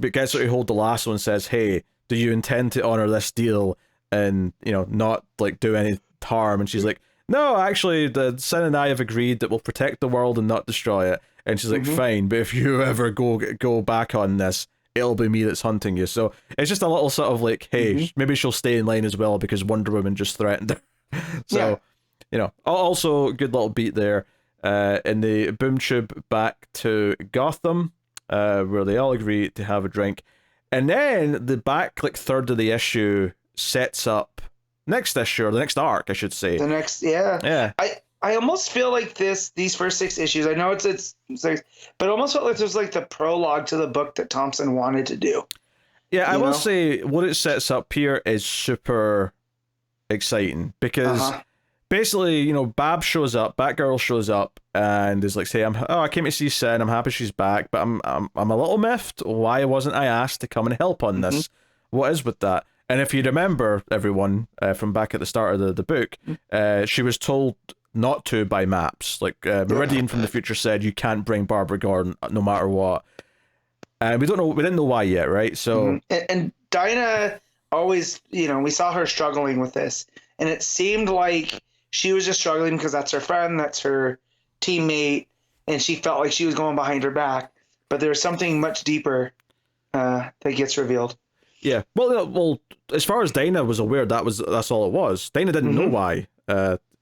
gets her to hold the lasso and says, "Hey, do you intend to honor this deal and not do any harm?" And she's like, "No, actually, the Sin and I have agreed that we'll protect the world and not destroy it." And she's like, "Fine, but if you ever go back on this, it'll be me that's hunting you." So it's just a little sort of like, hey, maybe she'll stay in line as well because Wonder Woman just threatened her. So, also good little beat there. In the boom tube back to Gotham, where they all agree to have a drink. And then the back third of the issue sets up next issue, or the next arc, I should say. The next, yeah. I almost feel like these first 6 issues, I know it's 6, but I almost felt like it was like the prologue to the book that Thompson wanted to do. Yeah, I will say what it sets up here is super exciting because basically, Batgirl shows up and is like, I came to see Sin, I'm happy she's back, but I'm a little miffed. Why wasn't I asked to come and help on this? What is with that? And if you remember, everyone, from back at the start of the book, she was told not to by Maps. Meridian from the future said you can't bring Barbara Gordon no matter what. And we didn't know why yet, right? So and Dinah always, we saw her struggling with this, and it seemed like she was just struggling because that's her friend, that's her teammate, and she felt like she was going behind her back. But there's something much deeper that gets revealed. Yeah. Well, as far as Dinah was aware, that's all it was. Dinah didn't know why.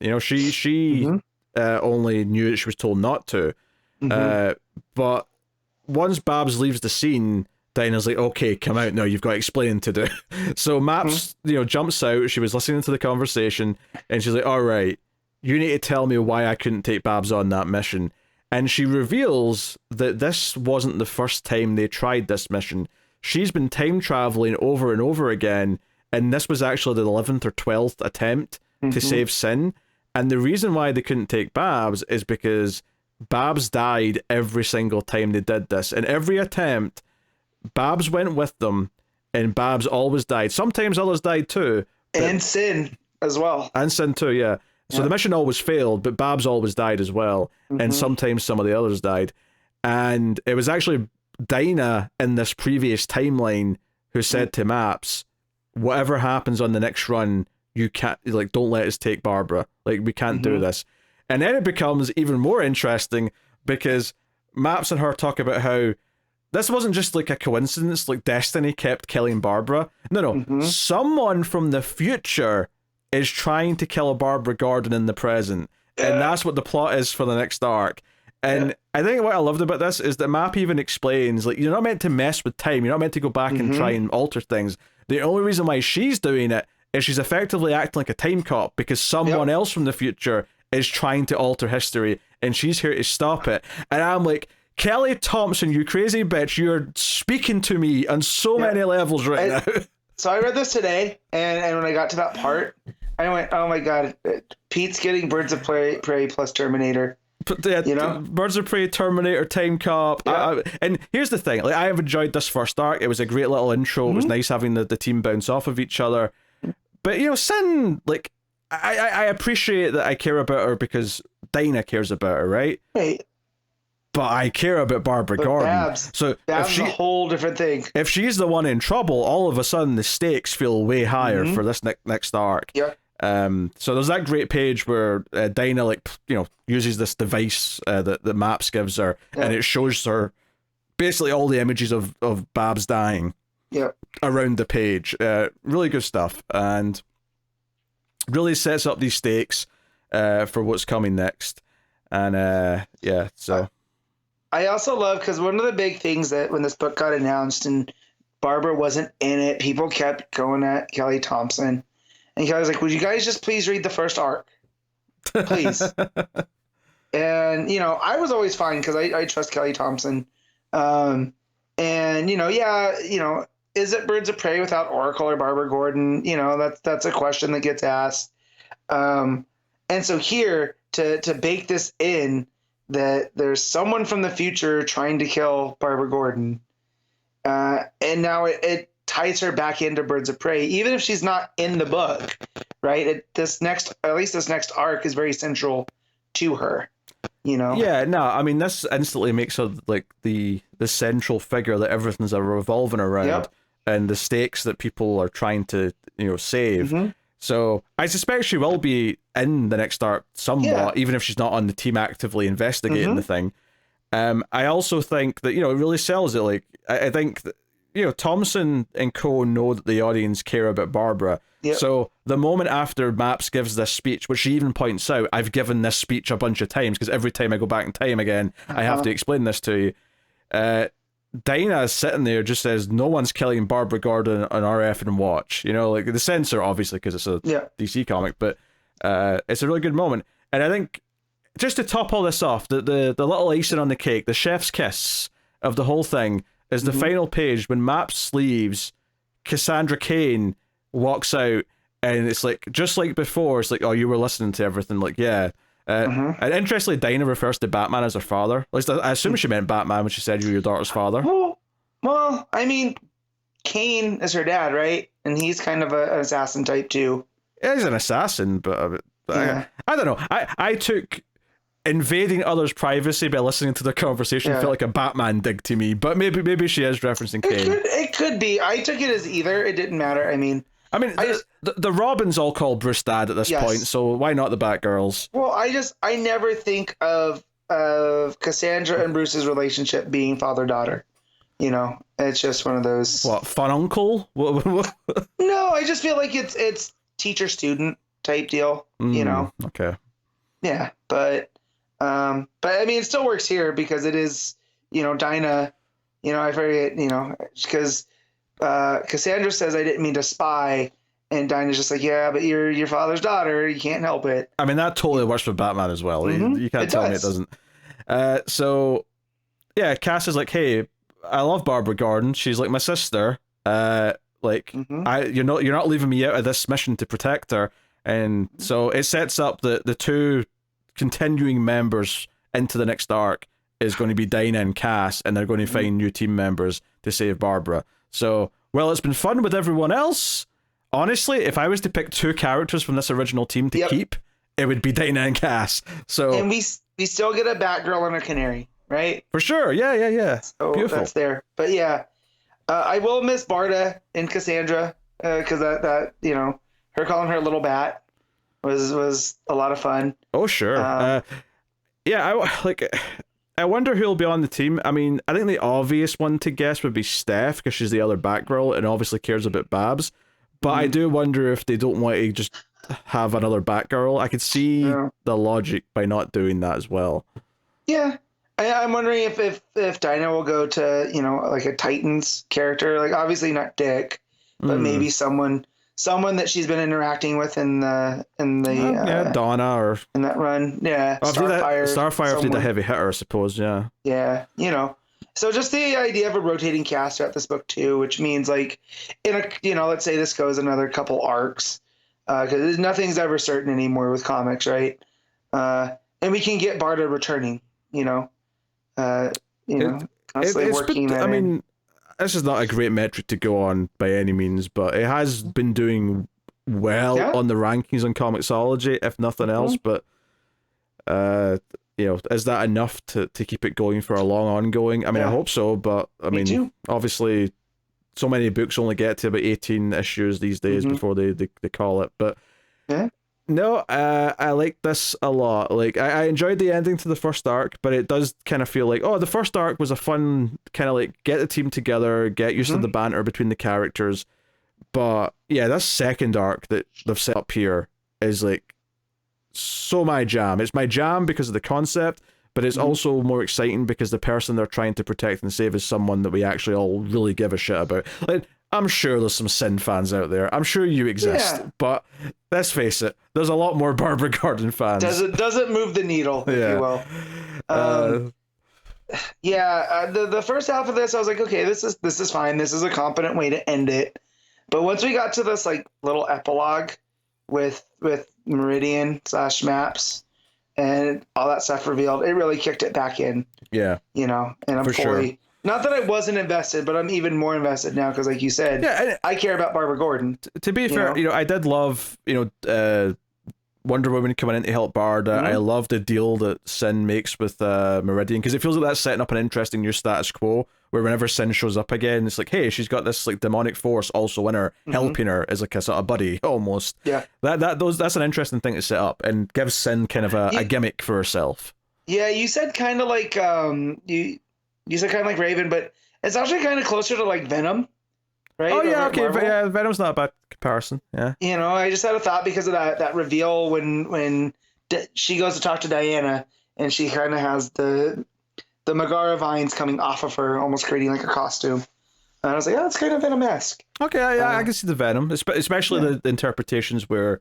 She only knew that she was told not to. But once Babs leaves the scene, Dinah's like, "Okay, come out now. You've got explaining to do." So Maps, jumps out. She was listening to the conversation, and she's like, "All right, you need to tell me why I couldn't take Babs on that mission." And she reveals that this wasn't the first time they tried this mission. She's been time traveling over and over again, and this was actually the 11th or 12th attempt to save Sin. And the reason why they couldn't take Babs is because Babs died every single time they did this. And every attempt, Babs went with them, and Babs always died. Sometimes others died too. And Sin as well. And Sin too, yeah. So the mission always failed, but Babs always died as well. And sometimes some of the others died. And it was actually Dinah in this previous timeline who said to Maps, whatever happens on the next run, you can't, don't let us take Barbara. We can't do this. And then it becomes even more interesting because Maps and her talk about how this wasn't just like a coincidence, like Destiny kept killing Barbara. No. Someone from the future is trying to kill a Barbara Gordon in the present. And that's what the plot is for the next arc. And I think what I loved about this is that Map even explains, like, you're not meant to mess with time. You're not meant to go back and try and alter things. The only reason why she's doing it is she's effectively acting like a time cop because someone else from the future is trying to alter history and she's here to stop it. And I'm like, Kelly Thompson, you crazy bitch, you're speaking to me on so many levels now. So I read this today, and when I got to that part, I went, oh my god, Pete's getting Birds of Prey plus Terminator. Birds of Prey, Terminator, Time Cop. And here's the thing, like, I have enjoyed this first arc. It was a great little intro. It was nice having the team bounce off of each other. But, Sin, like, I appreciate that I care about her because Dinah cares about her, right? Right. But I care about Barbara Gordon. Babs is a whole different thing. If she's the one in trouble, all of a sudden the stakes feel way higher for this next arc. Yeah. So there's that great page where Dinah, like, uses this device that Maps gives her, and it shows her basically all the images of Babs dying around the page. Really good stuff, and really sets up these stakes for what's coming next. And so I also love, because one of the big things that when this book got announced and Barbara wasn't in it, people kept going at Kelly Thompson. And Kelly was like, would you guys just please read the first arc? Please. And, I was always fine because I trust Kelly Thompson. And, is it Birds of Prey without Oracle or Barbara Gordon? That's a question that gets asked. And so here, to bake this in, that there's someone from the future trying to kill Barbara Gordon. And now it ties her back into Birds of Prey, even if she's not in the book, right? At least this next arc is very central to her, Yeah, no, I mean, this instantly makes her like the central figure that everything's revolving around, and the stakes that people are trying to, save. So I suspect she will be in the next arc somewhat, even if she's not on the team actively investigating the thing. I also think that, it really sells it. Like, I think that, Thompson and co know that the audience care about Barbara. Yep. So the moment after Maps gives this speech, which she even points out, I've given this speech a bunch of times because every time I go back in time again, I have to explain this to you. Dinah is sitting there, just says, no one's killing Barbara Gordon on RF and watch. Like the censor, obviously, because it's a DC comic, but it's a really good moment. And I think, just to top all this off, the little icing on the cake, the chef's kiss of the whole thing, is the final page when Maps leaves, Cassandra Cain walks out, and it's like, just like before, it's like, oh, you were listening to everything, like, yeah. And interestingly, Dinah refers to Batman as her father. At least I assume she meant Batman when she said you were your daughter's father. Well, I mean, Cain is her dad, right? And he's kind of an assassin type too. Yeah, he's an assassin, but I don't know. I took invading others' privacy by listening to the conversation felt like a Batman dig to me, but maybe she is referencing Cain. It could be. I took it as either. It didn't matter. I mean, the Robins all call Bruce dad at this point, so why not the Batgirls? Well, I never think of Cassandra and Bruce's relationship being father-daughter. It's just one of those. What, fun uncle? What? No, I just feel like it's teacher-student type deal. Okay. Yeah, but I mean, it still works here because it is, Dinah. I forget, because Cassandra says, I didn't mean to spy. And Dinah's just like, yeah, but you're your father's daughter. You can't help it. I mean, that totally works for Batman as well. You can't tell me it doesn't. So, yeah, Cass is like, hey, I love Barbara Gordon. She's like my sister. You're not leaving me out of this mission to protect her. And so it sets up the two continuing members into the next arc is going to be Dinah and Cass, and they're going to find new team members to save Barbara. So, well, it's been fun with everyone else. Honestly, if I was to pick two characters from this original team to keep, it would be Dinah and Cass. So, and we still get a Batgirl and a Canary, right? For sure, yeah. So beautiful. That's there. But yeah, I will miss Barda and Cassandra because that her calling her Little Bat was a lot of fun. Oh sure, I wonder who'll be on the team. I mean, I think the obvious one to guess would be Steph, because she's the other Batgirl and obviously cares about Babs. But I do wonder if they don't want to just have another Batgirl. I could see the logic by not doing that as well. Yeah. I'm wondering if Dinah will go to, like a Titans character, like obviously not Dick, but maybe someone that she's been interacting with in the Donna, or in that run. Yeah. Starfire did a heavy hitter, I suppose, yeah. Yeah, So just the idea of a rotating cast throughout this book too, which means like in a let's say this goes another couple arcs, because nothing's ever certain anymore with comics, right? And we can get Barda returning, constantly working that. I mean, this is not a great metric to go on by any means, but it has been doing well on the rankings on Comixology, if nothing else. But is that enough to keep it going for a long ongoing? I mean, I hope so, but I mean, obviously, so many books only get to about 18 issues these days before they call it. But no, I like this a lot. Like, I enjoyed the ending to the first arc, but it does kind of feel like, the first arc was a fun kind of like get the team together, get used to the banter between the characters. But yeah, this second arc that they've set up here is like so my jam. It's my jam because of the concept, but it's also more exciting because the person they're trying to protect and save is someone that we actually all really give a shit about. Like, I'm sure there's some Sin fans out there. I'm sure you exist, but let's face it, there's a lot more Barbara Gordon fans. Doesn't move the needle, if you will. The first half of this, I was like, okay, this is fine. This is a competent way to end it. But once we got to this like little epilogue with Meridian / Maps and all that stuff revealed, it really kicked it back in. Yeah. And I'm fully... Not that I wasn't invested, but I'm even more invested now because, like you said, I care about Barbara Gordon. To be fair, I did love, Wonder Woman coming in to help Barda. I love the deal that Sin makes with Meridian, because it feels like that's setting up an interesting new status quo where whenever Sin shows up again, it's like, hey, she's got this like demonic force also in her, helping her as like a sort of buddy almost. Yeah, that's an interesting thing to set up and gives Sin kind of a gimmick for herself. Yeah, you said kind of like you said kind of like Raven, but it's actually kind of closer to like Venom, right? Oh yeah, okay, but Venom's not a bad comparison. Yeah, I just had a thought because of that reveal when she goes to talk to Diana and she kind of has the Megara vines coming off of her, almost creating like a costume. And I was like, it's kind of Venom-esque. Okay, I can see the Venom, especially the interpretations where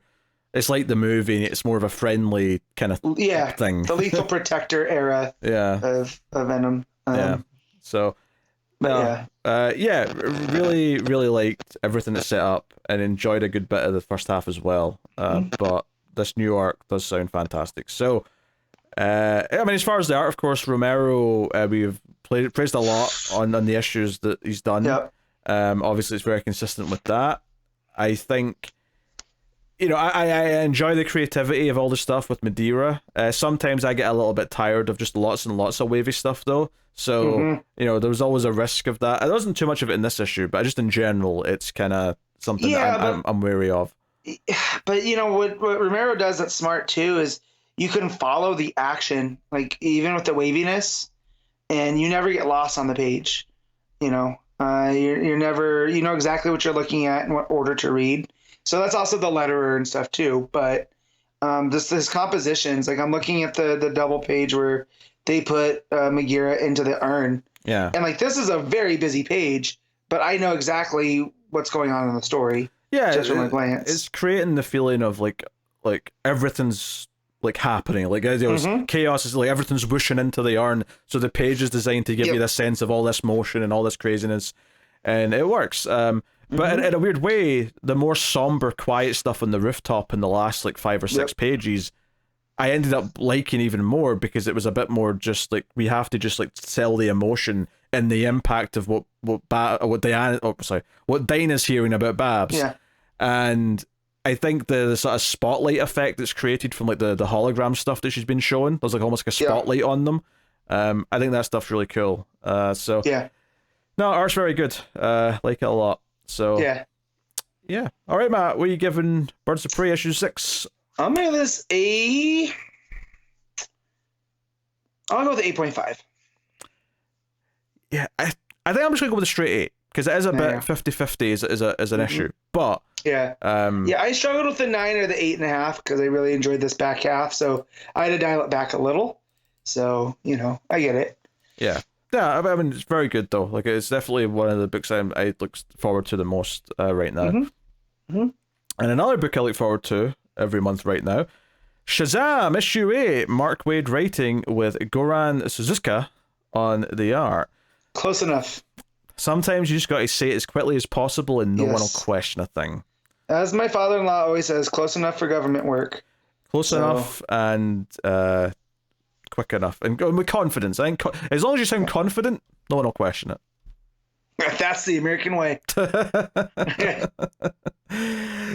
it's like the movie and it's more of a friendly kind of thing. The Lethal Protector era of Venom. So really, really liked everything that's set up and enjoyed a good bit of the first half as well. But this new arc does sound fantastic. So, I mean, as far as the art, of course, Romero, we've praised a lot on the issues that he's done. Yep. Obviously, it's very consistent with that. I think, I enjoy the creativity of all the stuff with Madeira. Sometimes I get a little bit tired of just lots and lots of wavy stuff, though. So, there was always a risk of that. There wasn't too much of it in this issue, but just in general, it's kind of something that I'm wary of. But, what Romero does that's smart, too, is you can follow the action, like, even with the waviness, and you never get lost on the page. You're never... You know exactly what you're looking at and what order to read. So that's also the letterer and stuff, too. But his compositions, like, I'm looking at the double page where they put Megara into the urn. Yeah. And like, this is a very busy page, but I know exactly what's going on in the story. Yeah. Just from a glance. It's creating the feeling of like everything's like happening. Like chaos is like everything's whooshing into the urn. So the page is designed to give you this sense of all this motion and all this craziness. And it works. But in a weird way, the more somber, quiet stuff on the rooftop in the last like 5 or 6 pages, I ended up liking even more because it was a bit more just like we have to just like sell the emotion and the impact of what Dinah's hearing about Babs. Yeah. And I think the sort of spotlight effect that's created from like the hologram stuff that she's been showing, there's like almost like a spotlight on them. I think that stuff's really cool. So no, art's very good. Like it a lot. So yeah. All right, Matt. What are you giving Birds of Prey issue 6? I'm gonna give this a I'll go with 8.5. Yeah, I think I'm just gonna go with a straight 8 because it is a bit 50-50 as an issue. But I struggled with the 9 or the 8.5 because I really enjoyed this back half, so I had to dial it back a little. So I get it. Yeah, I mean it's very good though. Like it's definitely one of the books I look forward to the most right now. And another book I look forward to every month right now, Shazam issue 8, Mark Waid writing with Goran Sudžuka on the art. Close enough. Sometimes you just got to say it as quickly as possible and no one will question a thing. As my father-in-law always says, close enough for government work. Close enough and quick enough. And with confidence. I think as long as you sound confident, no one will question it. That's the American way.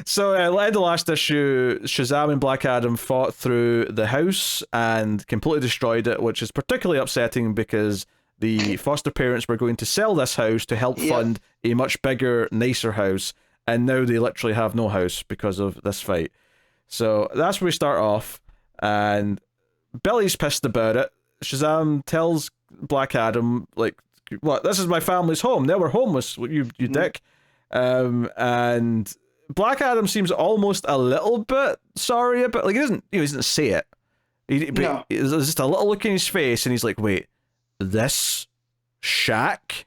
So at the end of the last issue, Shazam and Black Adam fought through the house and completely destroyed it, which is particularly upsetting because the foster parents were going to sell this house to help fund a much bigger, nicer house, and now they literally have no house because of this fight. So that's where we start off, and Billy's pissed about it. Shazam tells Black Adam, like, what, this is my family's home. They were homeless, you dick. And Black Adam seems almost a little bit sorry about, like, he doesn't say it. There's just a little look in his face, and he's like, wait, this shack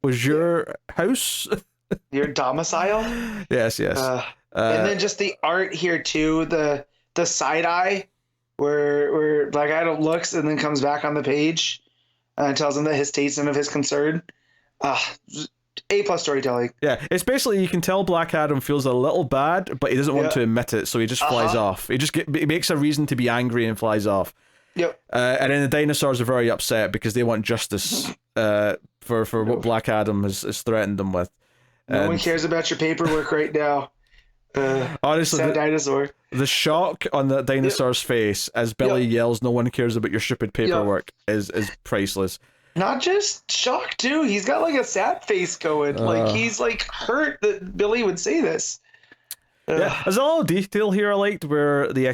was your house? Your domicile? Yes. And then just the art here too, the side eye where Black Adam looks and then comes back on the page and tells him that his taste and of his concern. A+ storytelling. Yeah, it's basically, you can tell Black Adam feels a little bad, but he doesn't want to admit it, so he just flies off. He makes a reason to be angry and flies off. Yep. And then the dinosaurs are very upset because they want justice for what Black Adam has threatened them with. No one cares about your paperwork right now. Honestly, sad dinosaur. The shock on that dinosaur's face as Billy yells, "No one cares about your stupid paperwork," is priceless. Not just shock too. He's got like a sad face going. Like he's like hurt that Billy would say this. Yeah, there's a little detail here I liked where the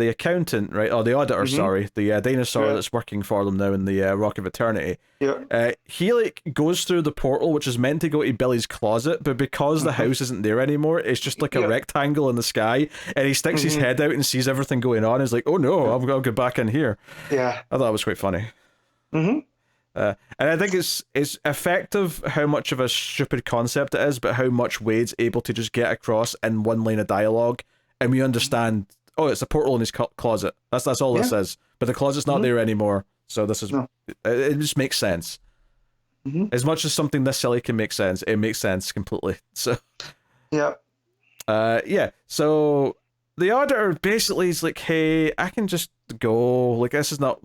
accountant, right, or the auditor, sorry, the dinosaur that's working for them now in the Rock of Eternity. Yeah. He like goes through the portal, which is meant to go to Billy's closet, but because the house isn't there anymore, it's just like a rectangle in the sky, and he sticks his head out and sees everything going on. He's like, "Oh no, I've got to go back in here." Yeah. I thought it was quite funny. And I think it's effective how much of a stupid concept it is, but how much Wade's able to just get across in one line of dialogue, and we understand. Oh, it's a portal in his closet. That's all this is. But the closet's not there anymore, so this is it just makes sense. As much as something this silly can make sense, it makes sense completely. So So the auditor basically is like, "Hey, I can just go. Like, this is not,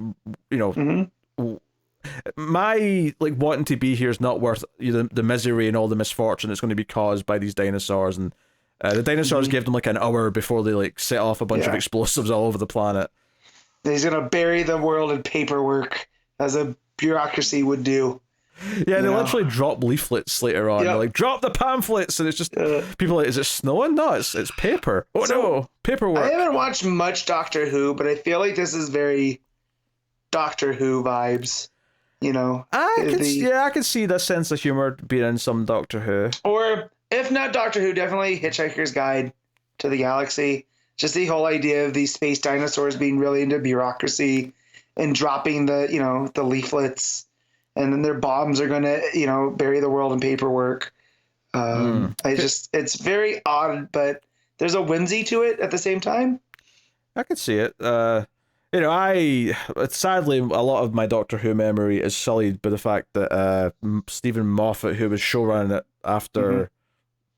my like wanting to be here is not worth the misery and all the misfortune that's going to be caused by these dinosaurs." And the dinosaurs give them like an hour before they like set off a bunch of explosives all over the planet. He's gonna bury the world in paperwork as a bureaucracy would do. Yeah, they literally drop leaflets later on. They're like, "Drop the pamphlets," and it's just people are like, "Is it snowing?" No, it's paper. Oh no, paperwork. I haven't watched much Doctor Who, but I feel like this is very Doctor Who vibes. I can see that sense of humor being in some Doctor Who. Or if not Doctor Who, definitely Hitchhiker's Guide to the Galaxy. Just the whole idea of these space dinosaurs being really into bureaucracy and dropping the leaflets, and then their bombs are going to bury the world in paperwork. It's very odd, but there's a whimsy to it at the same time. I could see it. Sadly, a lot of my Doctor Who memory is sullied by the fact that Stephen Moffat, who was showrunning it after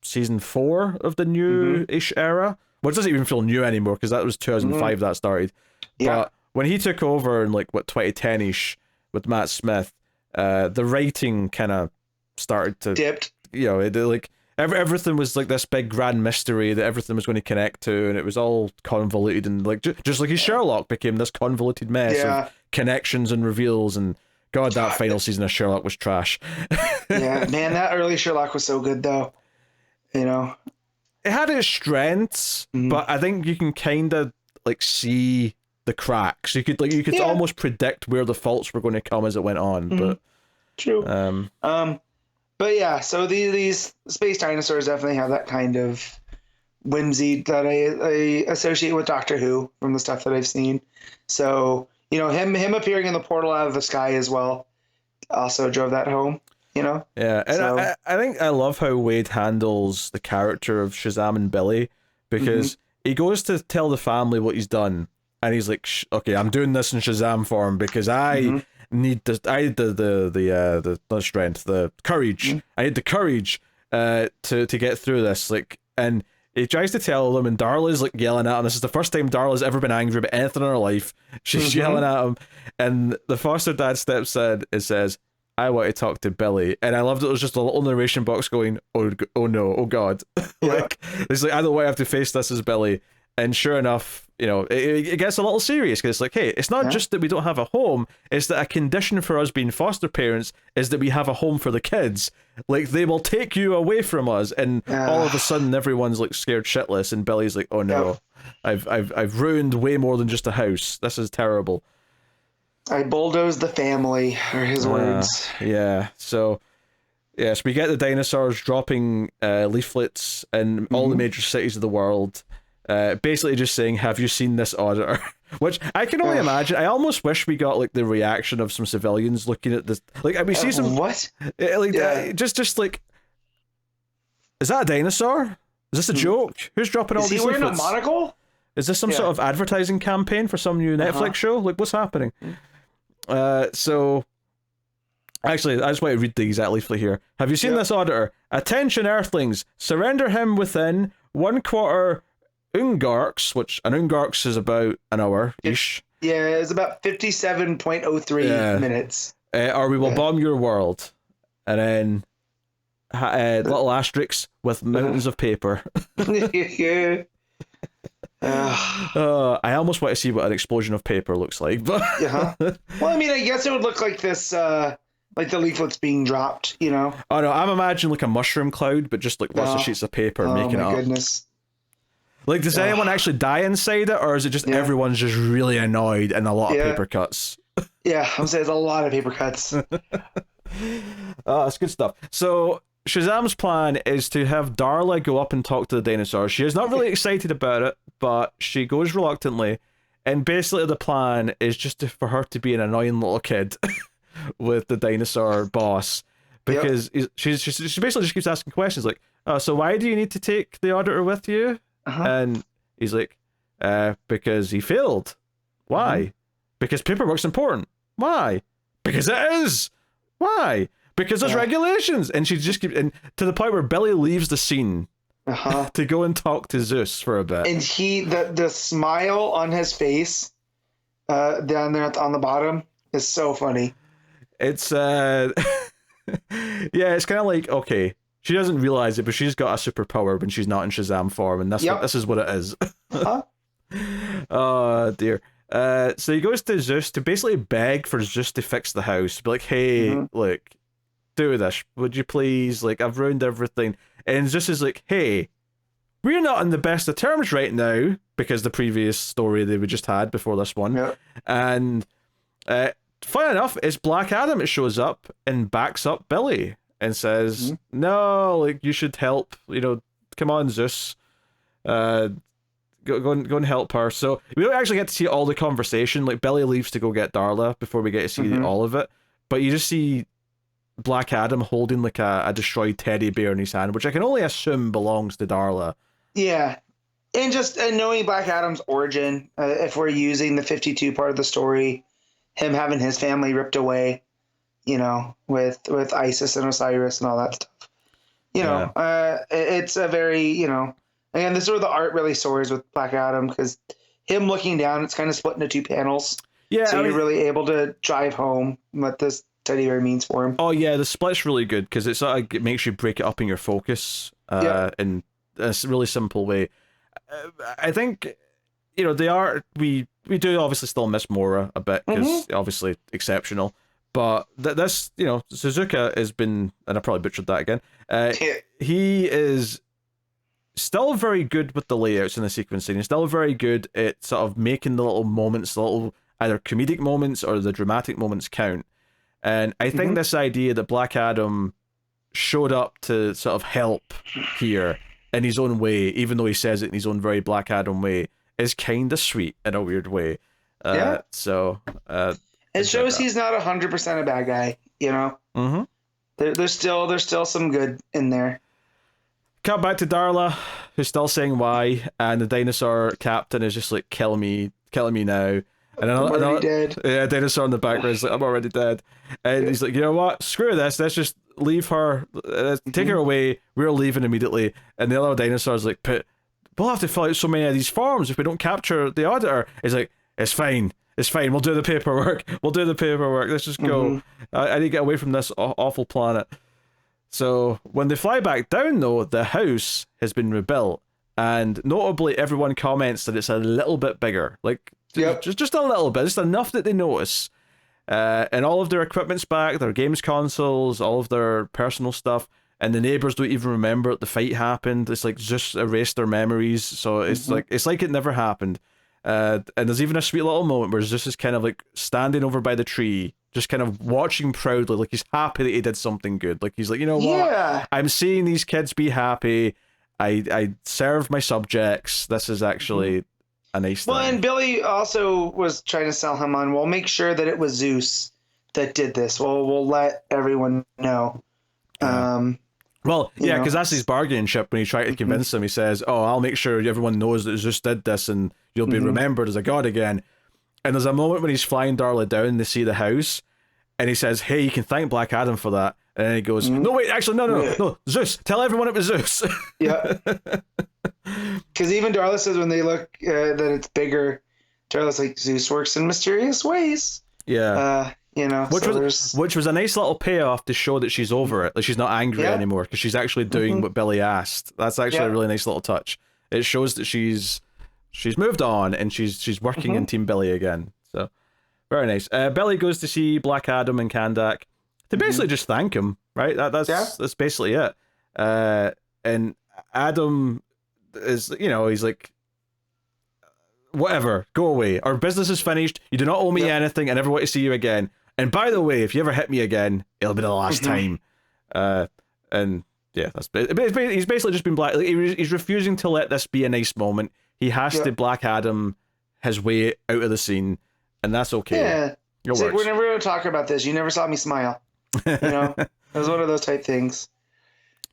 season 4 of the new-ish era, which doesn't even feel new anymore because that was 2005 that started. But when he took over in 2010-ish with Matt Smith, the writing kind of started to dipped. Everything was like this big grand mystery that everything was going to connect to, and it was all convoluted, and just like his Sherlock became this convoluted mess of connections and reveals, and God, that final season of Sherlock was trash. Yeah, man, that early Sherlock was so good though. It had its strengths, but I think you can kind of see the cracks. You could almost predict where the faults were going to come as it went on. But true. But yeah, so these space dinosaurs definitely have that kind of whimsy that I associate with Doctor Who from the stuff that I've seen. So, him appearing in the portal out of the sky as well also drove that home, Yeah, and so, I think I love how Waid handles the character of Shazam and Billy, because he goes to tell the family what he's done, and he's like, okay, I'm doing this in Shazam form because I need the strength, the courage. I need the courage to get through this. Like, and he tries to tell them, and Darla's like yelling at him. This is the first time Darla's ever been angry about anything in her life. She's yelling at him, and the foster dad steps in and says, I want to talk to Billy. And I loved it was just a little narration box going, oh no, oh god. Like, it's like, I don't want to have to face this as Billy. And sure enough, it gets a little serious, because it's like, hey, it's not just that we don't have a home, it's that a condition for us being foster parents is that we have a home for the kids. Like, they will take you away from us, and all of a sudden everyone's like scared shitless, and Billy's like, oh no, I've ruined way more than just a house. This is terrible. I bulldozed the family, are his words. Yeah, so yes, we get the dinosaurs dropping leaflets in all the major cities of the world. Basically just saying, have you seen this auditor? Which I can only imagine. I almost wish we got like the reaction of some civilians looking at this. Like, we see some what? Just like, is that a dinosaur? Is this a joke? Who's dropping all these leaflets? Is he wearing a monocle? Is this some sort of advertising campaign for some new Netflix show? Like, what's happening? So actually, I just want to read the exact leaflet here. Have you seen this auditor? Attention, Earthlings! Surrender him within 1/4 Ungarks, which an Ungarks is about an hour-ish. Yeah, it's about 57.03 minutes. Or we will bomb your world. And then little asterisks with mountains of paper. I almost want to see what an explosion of paper looks like. But well, I mean, I guess it would look like this, like the leaflets being dropped, Oh no, I'm imagining like a mushroom cloud, but just like lots of sheets of paper making it up. Oh my goodness. Like, does anyone actually die inside it, or is it just everyone's just really annoyed and a lot of paper cuts? Yeah, I'm saying it's a lot of paper cuts. That's good stuff. So Shazam's plan is to have Darla go up and talk to the dinosaurs. She is not really excited about it, but she goes reluctantly. And basically the plan is just for her to be an annoying little kid with the dinosaur boss. Because she basically just keeps asking questions like, so why do you need to take the auditor with you? And he's like, because he failed. Why? Because paperwork's important. Why? Because it is. Why? Because there's regulations. And she just keeps, and to the point where Billy leaves the scene to go and talk to Zeus for a bit. And the smile on his face down there on the bottom is so funny. It's it's kind of like, okay, she doesn't realize it, but she's got a superpower when she's not in Shazam form, and this is what it is. Oh dear. So he goes to Zeus to basically beg for Zeus to fix the house. Be like, hey, look, do this, would you please? Like, I've ruined everything. And Zeus is like, hey, we're not on the best of terms right now, because the previous story that we just had before this one. Yeah. And fun enough, it's Black Adam that shows up and backs up Billy and says, no, like, you should help, come on, Zeus. Go and help her. So we don't actually get to see all the conversation. Like, Billy leaves to go get Darla before we get to see all of it. But you just see Black Adam holding like a destroyed teddy bear in his hand, which I can only assume belongs to Darla. Yeah. And just knowing Black Adam's origin, if we're using the 52 part of the story, him having his family ripped away, with Isis and Osiris and all that stuff. It's a very, again, this is where the art really soars with Black Adam, because him looking down, it's kind of split into two panels. Yeah. So you're really able to drive home what this teddy bear means for him. Oh, yeah, the split's really good, because it sort of makes you break it up in your focus in a really simple way. I think, the art, we do obviously still miss Mora a bit, because obviously exceptional. But this, Sudžuka has been, and I probably butchered that again, he is still very good with the layouts and the sequencing. He's still very good at sort of making the little moments, the little either comedic moments or the dramatic moments count. And I think this idea that Black Adam showed up to sort of help here in his own way, even though he says it in his own very Black Adam way, is kind of sweet in a weird way. So it shows he's not 100% a bad guy, you know. Mm-hmm. There's still some good in there. Cut back to Darla, who's still saying why, and the dinosaur captain is just like, kill me now. And another dead. Yeah, dinosaur in the background is like, I'm already dead. And he's like, you know what? Screw this. Let's just leave her. Take her away. We're leaving immediately. And the other dinosaur's like, but we'll have to fill out so many of these forms if we don't capture the auditor. He's like, it's fine. We'll do the paperwork. Let's just go. I need to get away from this awful planet. So when they fly back down, though, the house has been rebuilt. And notably, everyone comments that it's a little bit bigger. Like, just a little bit. Just enough that they notice. And all of their equipment's back, their games consoles, all of their personal stuff. And the neighbors don't even remember that the fight happened. It's like just erased their memories. So it's like it never happened. And there's even a sweet little moment where Zeus is kind of like standing over by the tree, just kind of watching proudly, like he's happy that he did something good. Like he's like, you know what? I'm seeing these kids be happy. I serve my subjects. This is actually a nice thing. Well, and Billy also was trying to sell him on, well, make sure that it was Zeus that did this. We'll let everyone know. Well, yeah, because that's his bargaining chip when he tried to convince him. He says, oh, I'll make sure everyone knows that Zeus did this and you'll be remembered as a god again. And there's a moment when he's flying Darla down to see the house and he says, hey, you can thank Black Adam for that. And then he goes, no, wait, actually, no, Zeus. Tell everyone it was Zeus. Yeah. Because even Darla says when they look that it's bigger, Darla's like, Zeus works in mysterious ways. Yeah. You know, which was a nice little payoff to show that she's over it. Like she's not angry anymore because she's actually doing what Billy asked. That's actually a really nice little touch. It shows that she's moved on and she's working in Team Billy again. So very nice. Billy goes to see Black Adam and Kandak to basically just thank him, right? That's basically it. And Adam is, you know, he's like, whatever, go away. Our business is finished. You do not owe me anything. I never want to see you again. And by the way, if you ever hit me again, it'll be the last time. And yeah, he's basically just been black. Like, he's refusing to let this be a nice moment. He has to Black Adam his way out of the scene, and that's okay. Yeah, it's like, we're never going to talk about this. You never saw me smile. You know, it was one of those type things.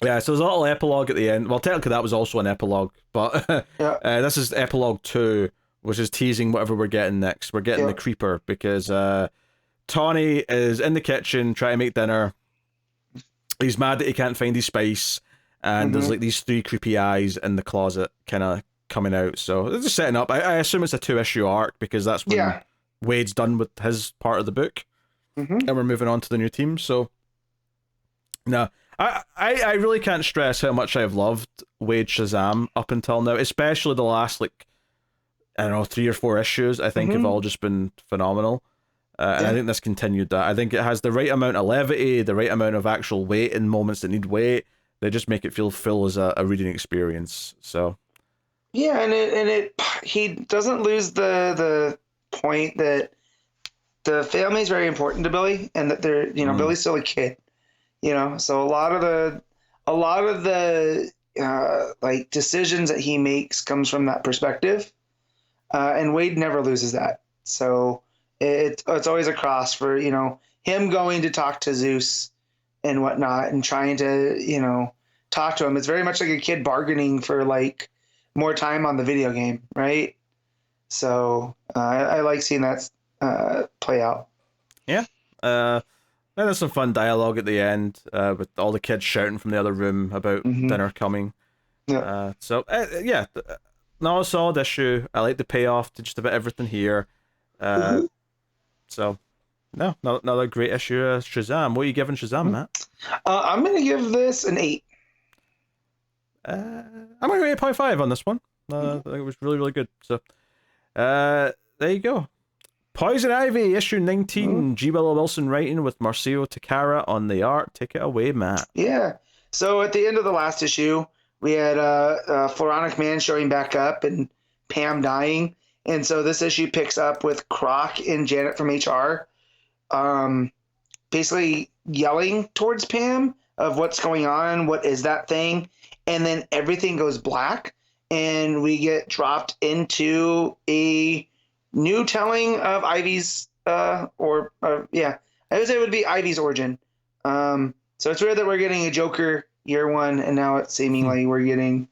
Yeah, so there's a little epilogue at the end. Well, technically that was also an epilogue, but this is epilogue 2, which is teasing whatever we're getting next. We're getting the Creeper because Tawny is in the kitchen trying to make dinner. He's mad that he can't find his spice, and there's like these 3 creepy eyes in the closet kind of coming out. So they're just setting up. I assume it's a 2-issue arc because that's when Waid's done with his part of the book, and we're moving on to the new team. So no, I really can't stress how much I've loved Waid Shazam up until now, especially the last, like, I don't know, 3 or 4 issues. I think have all just been phenomenal. And I think this continued that. I think it has the right amount of levity, the right amount of actual weight in moments that need weight. They just make it feel full as a reading experience. So yeah, and he doesn't lose the point that the family is very important to Billy, and that they're, you know, Billy's still a kid, you know. So a lot of the like decisions that he makes comes from that perspective, and Waid never loses that. So it's always a cross for, you know, him going to talk to Zeus and whatnot and trying to, you know, talk to him. It's very much like a kid bargaining for like more time on the video game, right? So I like seeing that play out. Yeah. And there's some fun dialogue at the end with all the kids shouting from the other room about dinner coming. Yeah. Yeah. No, solid issue. I like the payoff to just about everything here. So, no, another great issue. Shazam. What are you giving Shazam, Matt? I'm going to give this an 8. I'm going to give it a 0.5 on this one. I think it was really, really good. So, there you go. Poison Ivy, issue 19. G. Willow Wilson writing with Marcio Takara on the art. Take it away, Matt. Yeah. So, at the end of the last issue, We had Floronic Man showing back up and Pam dying. And so this issue picks up with Croc and Janet from HR basically yelling towards Pam of what's going on, what is that thing, and then everything goes black, and we get dropped into a new telling of Ivy's, I would say it would be Ivy's origin. So it's weird that we're getting a Joker year one, and now it's seemingly we're getting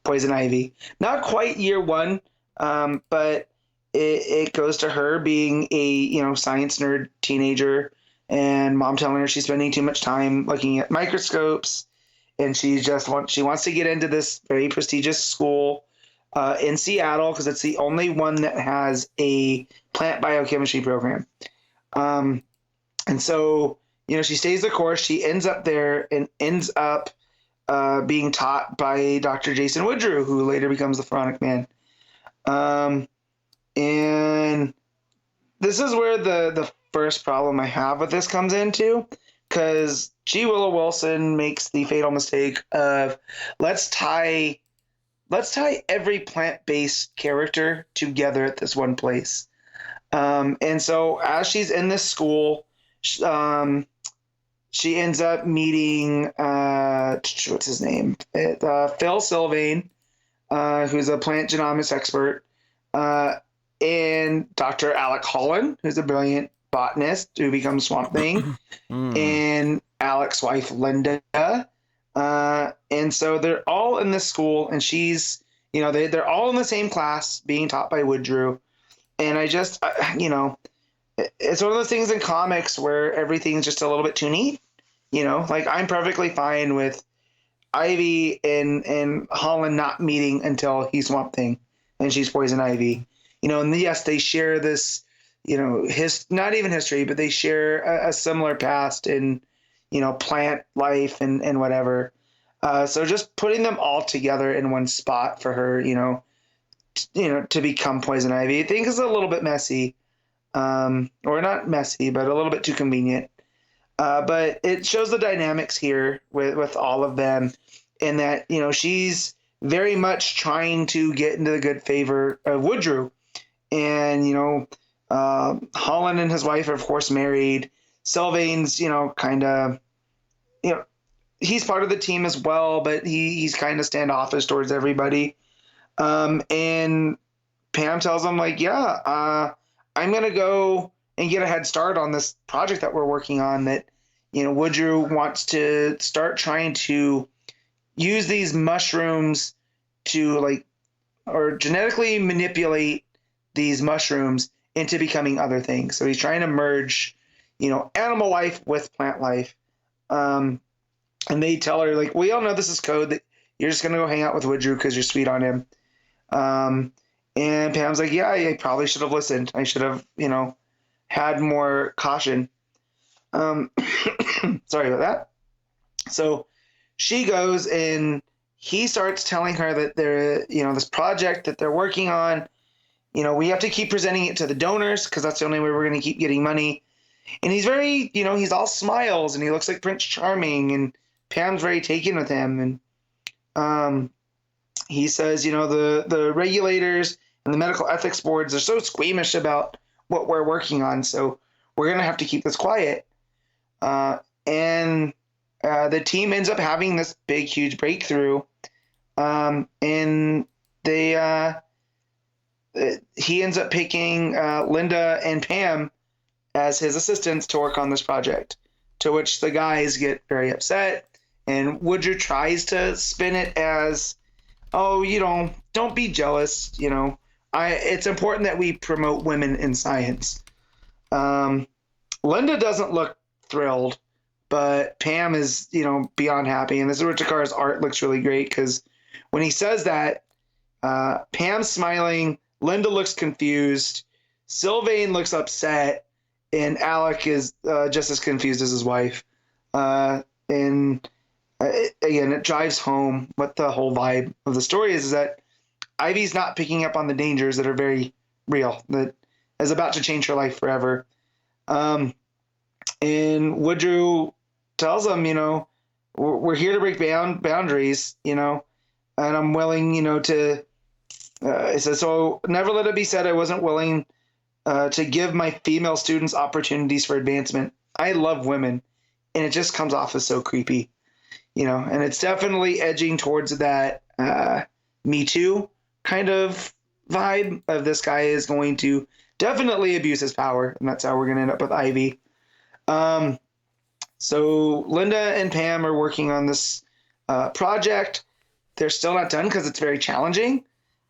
Poison Ivy. Not quite year one, but it goes to her being a science nerd teenager, and mom telling her she's spending too much time looking at microscopes, and she wants to get into this very prestigious school in Seattle because it's the only one that has a plant biochemistry program. And so she stays the course. She ends up there and ends up being taught by Dr. Jason Woodrue, who later becomes the Floronic Man. And this is where the first problem I have with this comes into, because G. Willow Wilson makes the fatal mistake of let's tie every plant-based character together at this one place. And so as she's in this school, she ends up meeting what's his name? Phil Sylvain, who's a plant genomics expert, and Dr. Alec Holland, who's a brilliant botanist who becomes Swamp Thing, and Alec's wife Linda. And so they're all in this school, and she's, they're all in the same class being taught by Woodrue. And I just, it's one of those things in comics where everything's just a little bit too neat. Like I'm perfectly fine with Ivy and Holland not meeting until he's Swamp Thing and she's Poison Ivy. And yes, they share this, not even history, but they share a similar past in, plant life and whatever. So just putting them all together in one spot for her, to become Poison Ivy, I think is a little bit messy. Or not messy, but a little bit too convenient. But it shows the dynamics here with all of them, in that, she's very much trying to get into the good favor of Woodrue. And, Holland and his wife are, of course, married. Sylvain's, kind of, he's part of the team as well, but he's kind of standoffish towards everybody. And Pam tells him, like, I'm going to go and get a head start on this project that we're working on, that, Woodrue wants to start trying to use these mushrooms to or genetically manipulate these mushrooms into becoming other things. So he's trying to merge, animal life with plant life. And they tell her, like, we all know this is code, that you're just going to go hang out with Woodrue because you're sweet on him. And Pam's like, yeah, I probably should have listened. I should have, had more caution. Sorry about that. So she goes, and he starts telling her that they're, this project that they're working on, we have to keep presenting it to the donors because that's the only way we're going to keep getting money. And he's very, he's all smiles, and he looks like Prince Charming, and Pam's very taken with him. And he says, the regulators and the medical ethics boards are so squeamish about what we're working on, so we're going to have to keep this quiet. And the team ends up having this big, huge breakthrough. And he ends up picking Linda and Pam as his assistants to work on this project, to which the guys get very upset. And Woodrue tries to spin it as, don't be jealous. It's important that we promote women in science. Linda doesn't look thrilled, but Pam is, beyond happy. And this is where Takara's art looks really great, because when he says that, Pam's smiling, Linda looks confused, Sylvain looks upset, and Alec is just as confused as his wife. Again, it drives home what the whole vibe of the story is that Ivy's not picking up on the dangers that are very real, that is about to change her life forever. And Woodrue tells them, we're here to break boundaries. and I'm willing, to. It says, so never let it be said I wasn't willing to give my female students opportunities for advancement. I love women, and it just comes off as so creepy, and it's definitely edging towards that Me Too kind of vibe of this guy is going to definitely abuse his power, and that's how we're going to end up with Ivy. So Linda and Pam are working on this project. They're still not done because it's very challenging,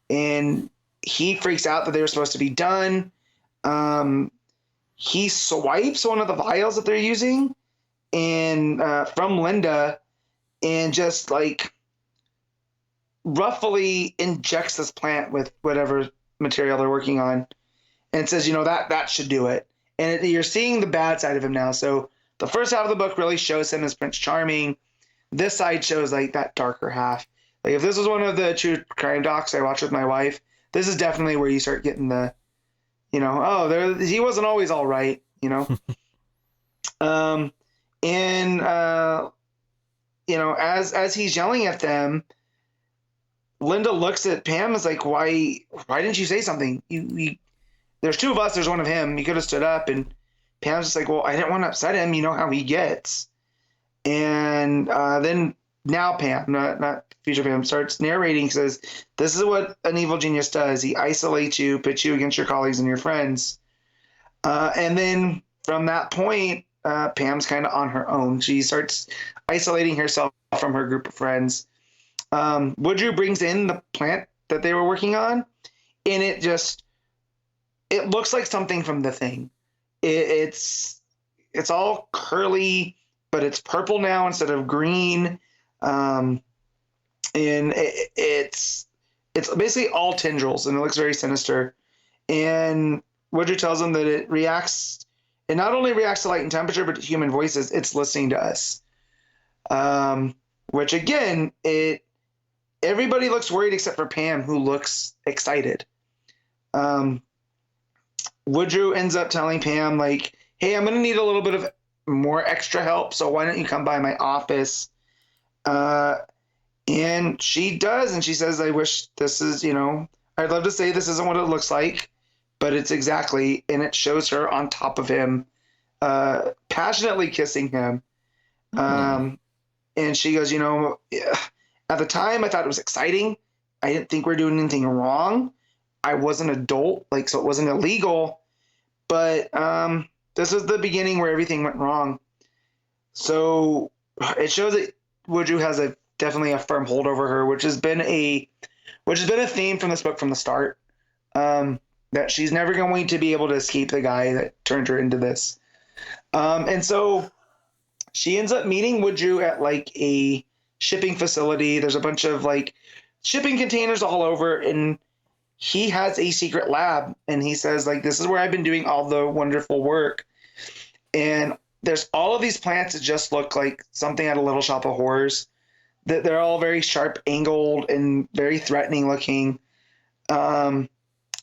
and he freaks out that they were supposed to be done. He swipes one of the vials that they're using and from Linda, and just like roughly injects this plant with whatever material they're working on, and says, that should do it. And you're seeing the bad side of him now. So the first half of the book really shows him as Prince Charming. This side shows like that darker half. Like if this was one of the true crime docs I watched with my wife, this is definitely where you start getting the, he wasn't always all right, as he's yelling at them, Linda looks at Pam and is like, why didn't you say something? There's two of us, there's one of him. You could have stood up. And Pam's just like, well, I didn't want to upset him. You know how he gets. And then now Pam, not future Pam, starts narrating, says, this is what an evil genius does. He isolates you, pits you against your colleagues and your friends. And then from that point, Pam's kind of on her own. She starts isolating herself from her group of friends. Woodrue brings in the plant that they were working on, and it looks like something from The Thing. It's all curly, but it's purple now instead of green. And it's basically all tendrils, and it looks very sinister. And Woodrue tells them that it not only reacts to light and temperature, but to human voices. It's listening to us. Which again, everybody looks worried except for Pam, who looks excited. Woodrue ends up telling Pam, like, hey, I'm going to need a little bit of more extra help, so why don't you come by my office? And she does, and she says, I wish this is, I'd love to say this isn't what it looks like, but it's exactly, and it shows her on top of him, passionately kissing him. And she goes, at the time I thought it was exciting. I didn't think we were doing anything wrong. I was an adult, so it wasn't illegal, but this was the beginning where everything went wrong. So it shows that Woodrue has definitely a firm hold over her, which has been a theme from this book from the start. That she's never going to be able to escape the guy that turned her into this. And so she ends up meeting Woodrue at a shipping facility. There's a bunch of shipping containers all over, and he has a secret lab, and he says, this is where I've been doing all the wonderful work. And there's all of these plants that just look like something at a Little Shop of Horrors. That they're all very sharp angled and very threatening looking. And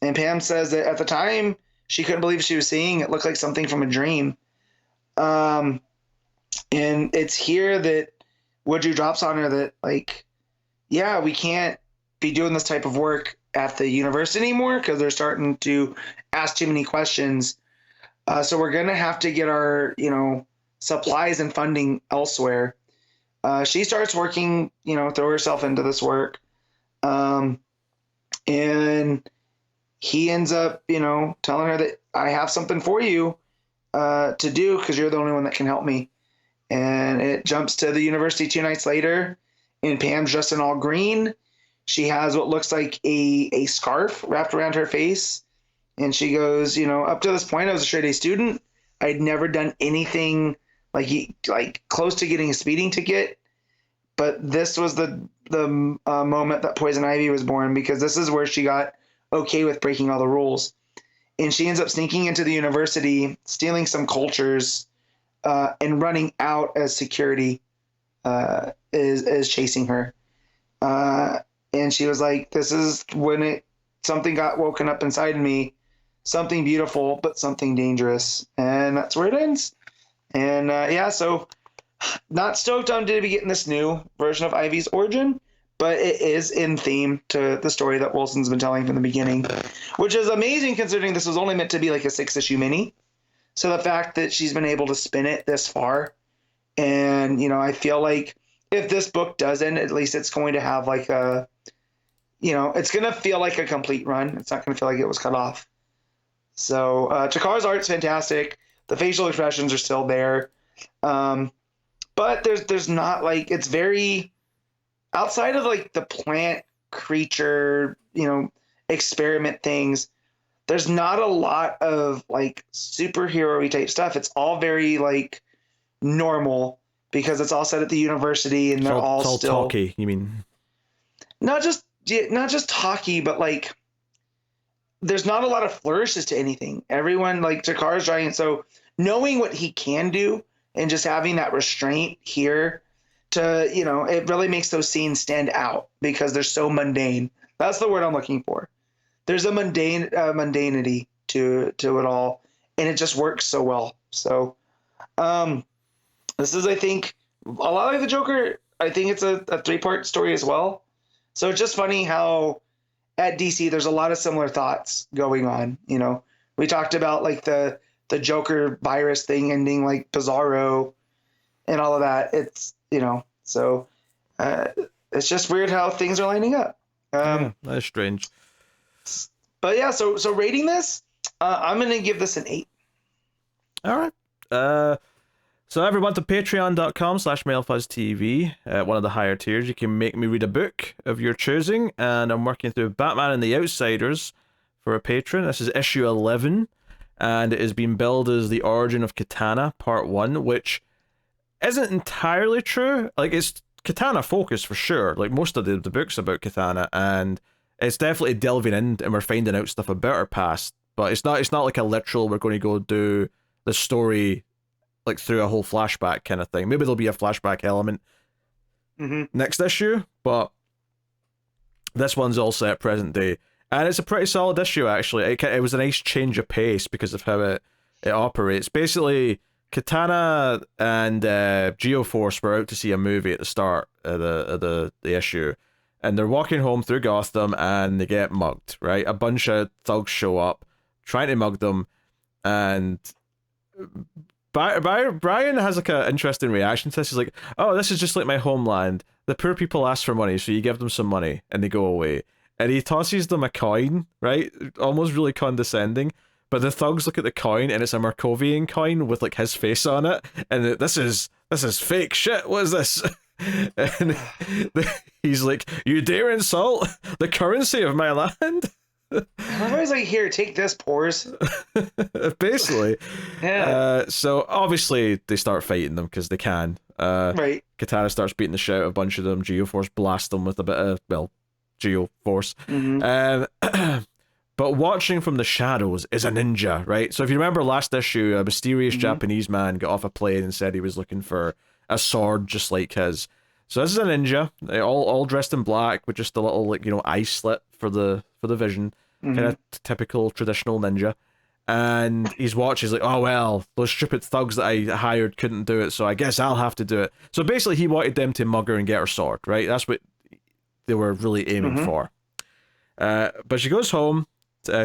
Pam says that at the time she couldn't believe she was seeing. It looked like something from a dream. And it's here that Woodrue drops on her that we can't be doing this type of work at the university anymore because they're starting to ask too many questions. So we're going to have to get our, supplies and funding elsewhere. She starts working, throw herself into this work. And he ends up, telling her that I have something for you to do because you're the only one that can help me. And it jumps to the university 2 nights later, and Pam's dressed in all green. She has what looks like a scarf wrapped around her face. And she goes, up to this point, I was a straight A student. I'd never done anything close to getting a speeding ticket. But this was the moment that Poison Ivy was born, because this is where she got okay with breaking all the rules. And she ends up sneaking into the university, stealing some cultures, and running out as security is chasing her. And she was like, this is when something got woken up inside of me, something beautiful, but something dangerous. And that's where it ends. And so not stoked on to be getting this new version of Ivy's origin, but it is in theme to the story that Wilson's been telling from the beginning, which is amazing considering this was only meant to be like a 6-issue mini. So the fact that she's been able to spin it this far, and, you know, I feel like if this book does end, at least it's going to have like a, you know, it's going to feel like a complete run. It's not going to feel like it was cut off. So Takara's art's fantastic. The facial expressions are still there. But there's not like, it's very outside of like the plant creature, you know, experiment things. There's not a lot of like superhero-y type stuff. It's all very like normal because it's all set at the university and they're all still talky. You mean not just talky, but like there's not a lot of flourishes to anything. Everyone like Takara's giant, so knowing what he can do and just having that restraint here to, you know, it really makes those scenes stand out because they're so mundane. That's the word I'm looking for. There's a mundanity to it all, and it just works so well. So this is, I think, a lot like the Joker. I think it's a 3-part story as well. So it's just funny how at DC there's a lot of similar thoughts going on. You know, we talked about like the Joker virus thing ending like Bizarro and all of that. It's, you know, so it's just weird how things are lining up. Yeah, that's strange. But yeah, so rating this, I'm going to give this an 8. All right. So everyone to patreon.com/MailFuzzTV, one of the higher tiers. You can make me read a book of your choosing, and I'm working through Batman and the Outsiders for a patron. This is issue 11, and it is being billed as The Origin of Katana, Part 1, which isn't entirely true. Like, it's Katana focused for sure. Like, most of the book's about Katana, and it's definitely delving in, and we're finding out stuff about her past. But it's not like a literal, we're going to go do the story like through a whole flashback kind of thing. Maybe there'll be a flashback element next issue, but this one's all set present day. And it's a pretty solid issue, actually. It was a nice change of pace because of how it operates. Basically, Katana and Geoforce were out to see a movie at the start of the issue, and they're walking home through Gotham, and they get mugged, right? A bunch of thugs show up, trying to mug them, and Brian has like an interesting reaction to this. He's like, oh, this is just like my homeland. The poor people ask for money, so you give them some money, and they go away. And he tosses them a coin, right? Almost really condescending. But the thugs look at the coin, and it's a Markovian coin with like his face on it. And this is fake shit. What is this? And he's like, you dare insult the currency of my land? I'm always like, here, take this, pores. Basically. Yeah. So obviously they start fighting them because they can. Right. Katana starts beating the shit out of a bunch of them. Geoforce blasts them with a bit of, well, Geoforce. But watching from the shadows is a ninja, right? So if you remember last issue, a mysterious Japanese man got off a plane and said he was looking for a sword just like his. So this is a ninja, all dressed in black with just a little, like, you know, eye slit for the vision, kind of typical traditional ninja. And he's watching, he's like, oh well, those stupid thugs that I hired couldn't do it, so I guess I'll have to do it. So basically he wanted them to mug her and get her sword, right? That's what they were really aiming for. But she goes home,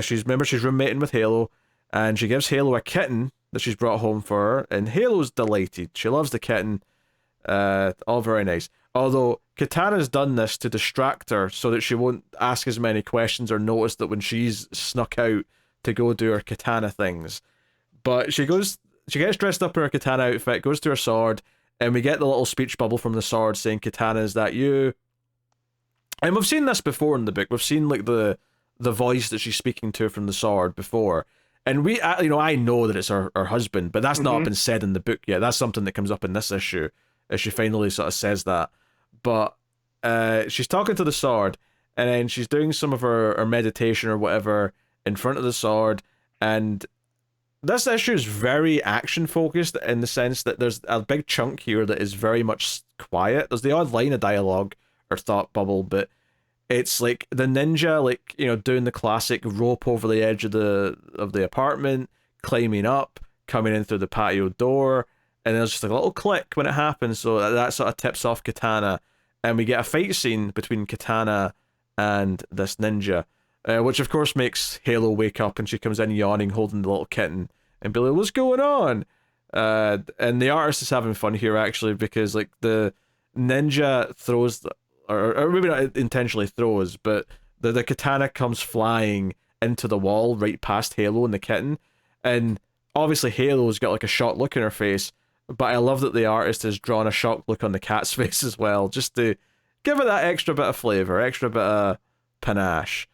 she's roommating with Halo, and she gives Halo a kitten that she's brought home for her, and Halo's delighted. She loves the kitten. All very nice. Although Katana's done this to distract her so that she won't ask as many questions or notice that when she's snuck out to go do her katana things. But she gets dressed up in her katana outfit, goes to her sword, and we get the little speech bubble from the sword saying, Katana, is that you? And we've seen this before in the book. We've seen like the voice that she's speaking to from the sword before. And we, you know, I know that it's her husband, but that's not been said in the book yet. That's something that comes up in this issue, as she finally sort of says that. But she's talking to the sword, and then she's doing some of her meditation or whatever in front of the sword. And this issue is very action focused in the sense that there's a big chunk here that is very much quiet. There's the odd line of dialogue or thought bubble, but it's like the ninja, like, you know, doing the classic rope over the edge of the apartment, climbing up, coming in through the patio door, and there's just like a little click when it happens, so that sort of tips off Katana, and we get a fight scene between Katana and this ninja, which of course makes Halo wake up, and she comes in yawning, holding the little kitten, and be like, "What's going on?" And the artist is having fun here actually, because like the ninja throws, or maybe not intentionally throws, but the katana comes flying into the wall right past Halo and the kitten, and obviously Halo's got like a shocked look in her face, but I love that the artist has drawn a shocked look on the cat's face as well, just to give it that extra bit of flavor, extra bit of panache.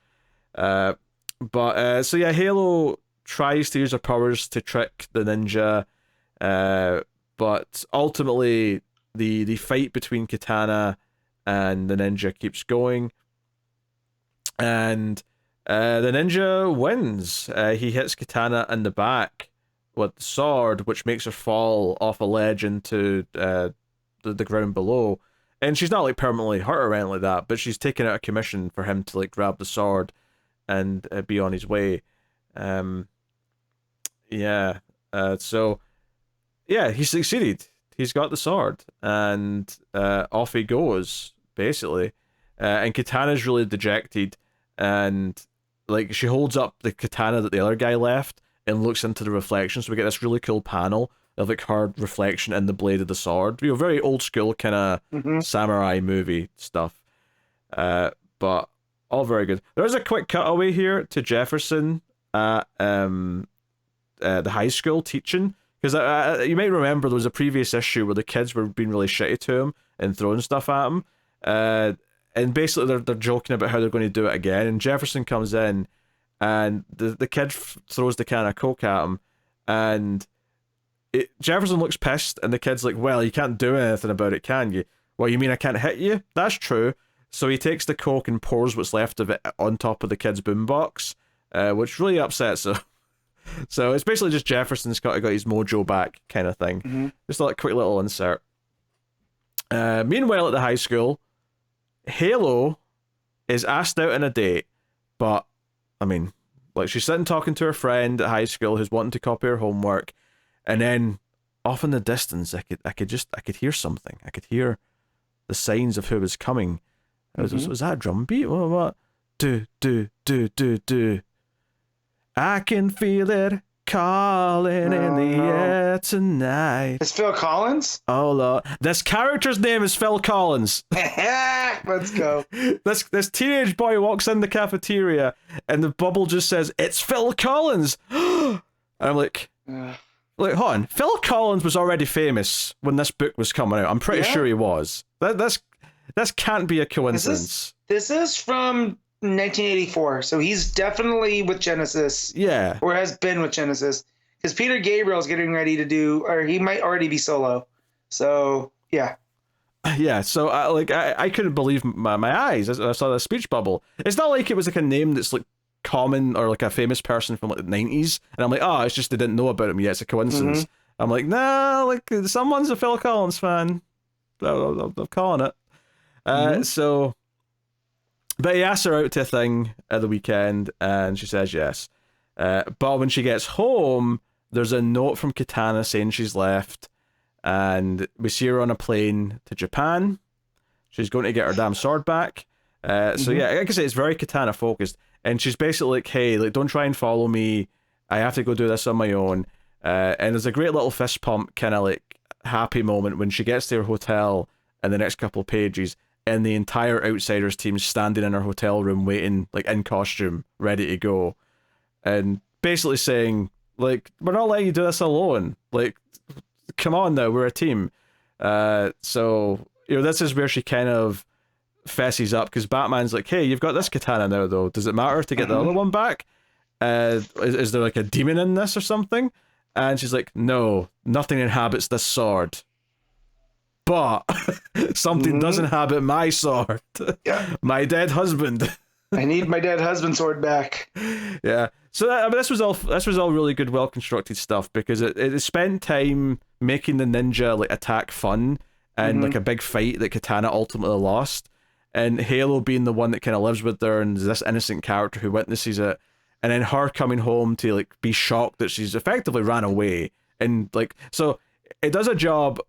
So yeah, Halo tries to use her powers to trick the ninja, but ultimately the fight between Katana and the ninja keeps going, and the ninja wins. He hits Katana in the back with the sword, which makes her fall off a ledge into the ground below. And she's not like permanently hurt or anything like that, but she's taken out a commission for him to like grab the sword and be on his way. So yeah, he succeeded. He's got the sword, and off he goes, basically. And Katana's really dejected, and like she holds up the katana that the other guy left and looks into the reflection, so we get this really cool panel of like her reflection in the blade of the sword. You know, very old school kind of samurai movie stuff. But all very good. There's a quick cutaway here to Jefferson at the high school teaching, because you might remember there was a previous issue where the kids were being really shitty to him and throwing stuff at him. And basically they're joking about how they're going to do it again, and Jefferson comes in, and the kid throws the can of Coke at him, and Jefferson looks pissed, and the kid's like, "Well, you can't do anything about it, can you?" "Well, you mean I can't hit you?" "That's true." So he takes the Coke and pours what's left of it on top of the kid's boombox, which really upsets him. So it's basically just Jefferson's got his mojo back kind of thing. Just a quick little insert. Meanwhile, at the high school, Halo is asked out on a date, but I mean, like, she's sitting talking to her friend at high school who's wanting to copy her homework, and then off in the distance, I could hear something. I could hear the signs of who was coming. Was that a drum beat? What? Do. I can feel it calling in the air tonight. It's Phil Collins? Oh, Lord. This character's name is Phil Collins. Let's go. This teenage boy walks in the cafeteria, and the bubble just says, "It's Phil Collins." And I'm like, hold on. Phil Collins was already famous when this book was coming out. I'm pretty sure he was. This can't be a coincidence. This is from 1984, so he's definitely with Genesis. Yeah. Or has been with Genesis. Because Peter Gabriel's getting ready to do, or he might already be solo. So, yeah. Yeah, so I couldn't believe my eyes as I saw the speech bubble. It's not like it was like a name that's like common or like a famous person from like the 90s. And I'm like, oh, it's just they didn't know about him yet. It's a coincidence. I'm like, nah, like someone's a Phil Collins fan. I'm calling it. So, but he asks her out to a thing at the weekend, and she says yes. But when she gets home, there's a note from Katana saying she's left, and we see her on a plane to Japan. She's going to get her damn sword back. So yeah, like I say, it's very Katana focused, and she's basically like, "Hey, like, don't try and follow me. I have to go do this on my own." And there's a great little fist pump kind of like happy moment when she gets to her hotel in the next couple of pages, and the entire Outsiders team standing in her hotel room waiting, like in costume, ready to go, and basically saying, like, "We're not letting you do this alone. Like, come on now, we're a team." So, you know, this is where she kind of fesses up, because Batman's like, "Hey, you've got this katana now, though. Does it matter to get the other one back? Is there like a demon in this or something?" And she's like, "No, nothing inhabits this sword. But something does inhabit my sword. Yeah. My dead husband." I need my dead husband's sword back. Yeah. So this was all really good, well constructed stuff, because it spent time making the ninja like attack fun and like a big fight that Katana ultimately lost, and Halo being the one that kind of lives with her and is this innocent character who witnesses it, and then her coming home to like be shocked that she's effectively ran away, and like, so it does a job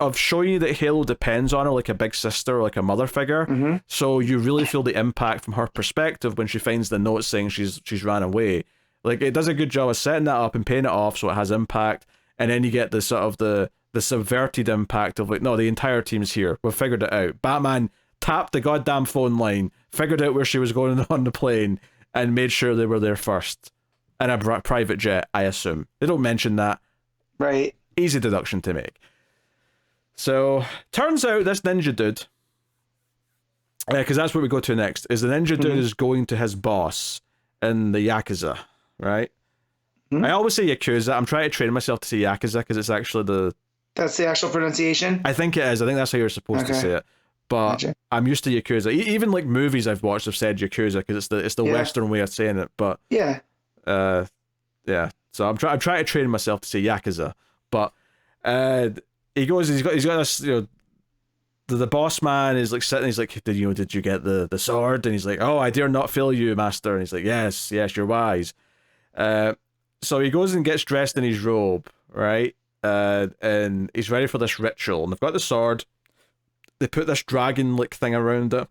of showing you that Halo depends on her like a big sister or like a mother figure. So you really feel the impact from her perspective when she finds the note saying she's ran away. Like, it does a good job of setting that up and paying it off so it has impact, and then you get the sort of the subverted impact of like, no, the entire team's here. We've figured it out. Batman tapped the goddamn phone line, figured out where she was going on the plane, and made sure they were there first. In a private jet, I assume. They don't mention that. Right. Easy deduction to make. So, turns out this ninja dude, because that's what we go to next, is the ninja dude is going to his boss in the Yakuza, right? I always say Yakuza. I'm trying to train myself to say Yakuza because it's actually That's the actual pronunciation? I think it is. I think that's how you're supposed to say it. But gotcha. I'm used to Yakuza. Even like movies I've watched have said Yakuza because it's the Western way of saying it. But yeah. So I'm trying to train myself to say Yakuza. But he's got this, the boss man is like sitting, he's like, did you get the sword? And he's like, oh, I dare not fail you, master. And he's like, yes, you're wise. So he goes and gets dressed in his robe, right? And he's ready for this ritual. And they've got the sword. They put this dragon-like thing around it,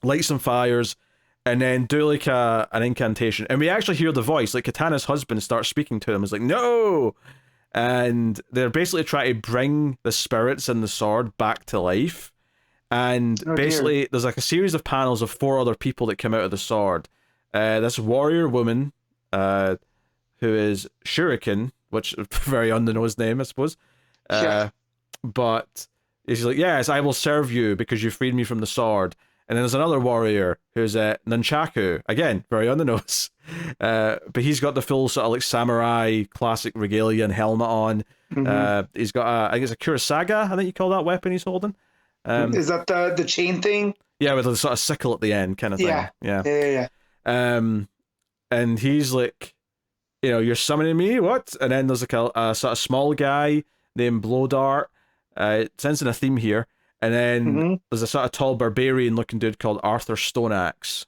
light some fires, and then do like an incantation. And we actually hear the voice, like Katana's husband starts speaking to him. He's like, no! And they're basically trying to bring the spirits in the sword back to life. And basically, there's like a series of panels of 4 other people that come out of the sword. This warrior woman, who is Shuriken, which is a very on-the-nose name, I suppose. But she's like, yes, I will serve you because you freed me from the sword. And then there's another warrior who's Nunchaku, again, very on the nose. But he's got the full sort of like samurai classic regalia and helmet on. He's got I think it's a Kurosaga, I think you call that weapon he's holding. Is that the chain thing? Yeah, with a sort of sickle at the end kind of thing. Yeah. And he's like, you're summoning me? What? And then there's like a sort of small guy named Blowdart. Sensing a theme here. And then there's a sort of tall barbarian looking dude called Arthur Stoneaxe.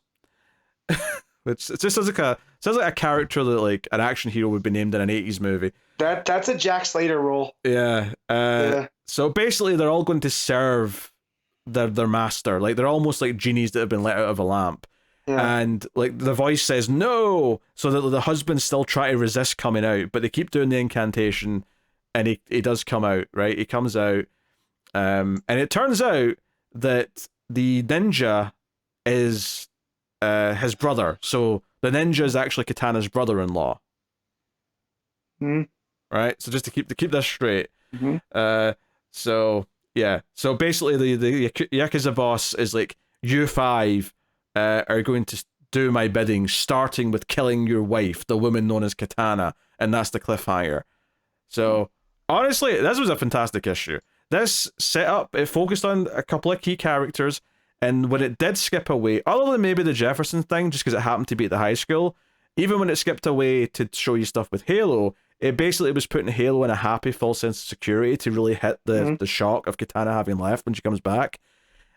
Which it just sounds like a character that like an action hero would be named in an 80s movie. That's a Jack Slater role. Yeah. So basically they're all going to serve their master. Like they're almost like genies that have been let out of a lamp. Yeah. And like the voice says no, so that the husbands still try to resist coming out, but they keep doing the incantation, and he does come out, right? He comes out, and it turns out that the ninja is his brother. So the ninja is actually Katana's brother-in-law. Right? So just to keep this straight. So basically the Yakuza boss is like, you 5 are going to do my bidding, starting with killing your wife, the woman known as Katana, and that's the cliffhanger. So honestly, this was a fantastic issue. This setup, it focused on a couple of key characters, and when it did skip away, other than maybe the Jefferson thing, just because it happened to be at the high school, even when it skipped away to show you stuff with Halo, it basically was putting Halo in a happy, full sense of security to really hit the shock of Katana having left when she comes back.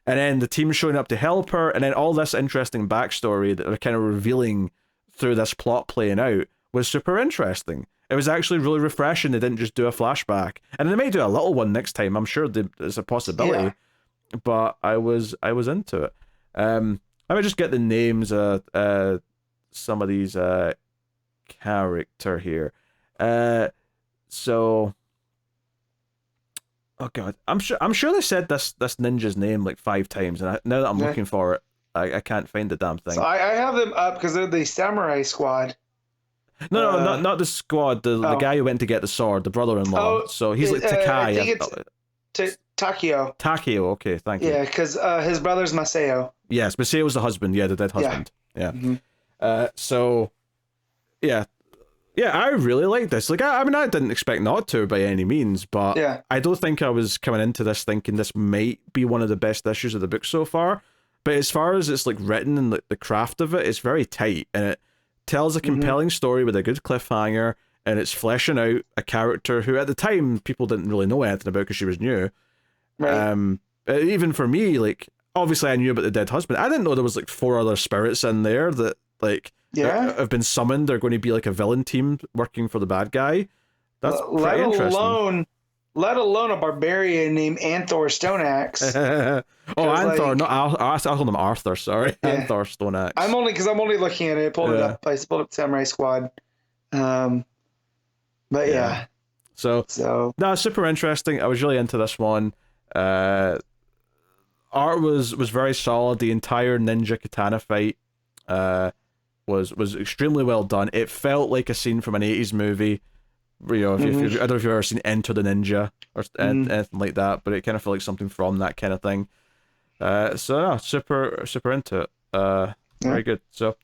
And then the team showing up to help her, and then all this interesting backstory that they're kind of revealing through this plot playing out was super interesting. It was actually really refreshing. They didn't just do a flashback, and they may do a little one next time. I'm sure there's a possibility, but I was into it. Let me just get the names of some of these character here. So, oh god, I'm sure they said this ninja's name like 5 times, and now that I'm looking for it, I can't find the damn thing. So I have them up because they're the Samurai Squad. No, not the squad. The guy who went to get the sword, the brother-in-law. So he's like Takai. I think it's Takio. Takio, okay, thank you. Yeah, because his brother's Masao. Yes, Masao's the husband. Yeah, the dead husband. Yeah. So, yeah, I really like this. Like, I mean, I didn't expect not to by any means, but I don't think I was coming into this thinking this might be one of the best issues of the book so far. But as far as it's like written and the craft of it, it's very tight, and it tells a compelling story with a good cliffhanger, and it's fleshing out a character who at the time people didn't really know anything about because she was new. Right. Even for me, like, obviously I knew about the dead husband. I didn't know there was like 4 other spirits in there that like have been summoned. They're going to be like a villain team working for the bad guy. That's pretty interesting. let alone a barbarian named Anthor Stoneaxe. Anthor, like, not I'll call him Arthur. Sorry, yeah. Anthor Stoneaxe. I'm only looking at it. I pulled it up. I pulled up Samurai Squad. But yeah. So no, super interesting. I was really into this one. Art was very solid. The entire ninja katana fight was extremely well done. It felt like a scene from an 80s movie. You know, I don't know if you've ever seen Enter the Ninja or anything like that, but it kind of felt like something from that kind of thing. So no, super into it. Very good. So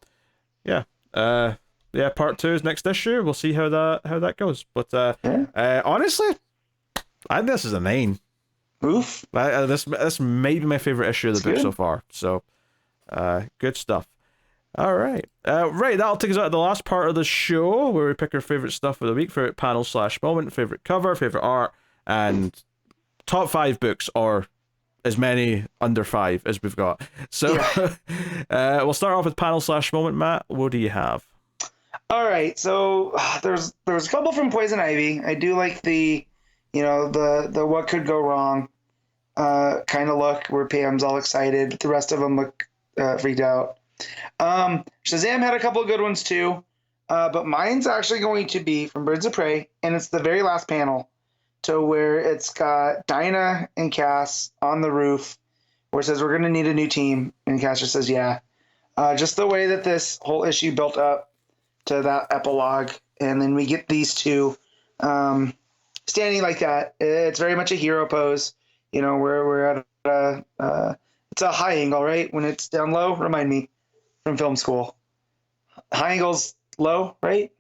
yeah. Part 2 is next issue. We'll see how that goes. But honestly, I think this is a 9. Oof. This may be my favorite issue of the book so far. So, good stuff. All right. Right, that'll take us out to the last part of the show where we pick our favorite stuff of the week, favorite panel / moment, favorite cover, favorite art, and top 5 books, or as many under 5 as we've got. So, we'll start off with panel / moment. Matt, what do you have? All right, so there's a couple from Poison Ivy. I do like the what could go wrong kind of look where Pam's all excited. The rest of them look freaked out. Shazam had a couple of good ones too, but mine's actually going to be from Birds of Prey, and it's the very last panel to where it's got Dinah and Cass on the roof where it says we're going to need a new team, and Cass just says yeah. Just the way that this whole issue built up to that epilogue, and then we get these two standing like that. It's very much a hero pose. You know, we're at it's a high angle, right? When it's down low, remind me from film school. High angle's low, right?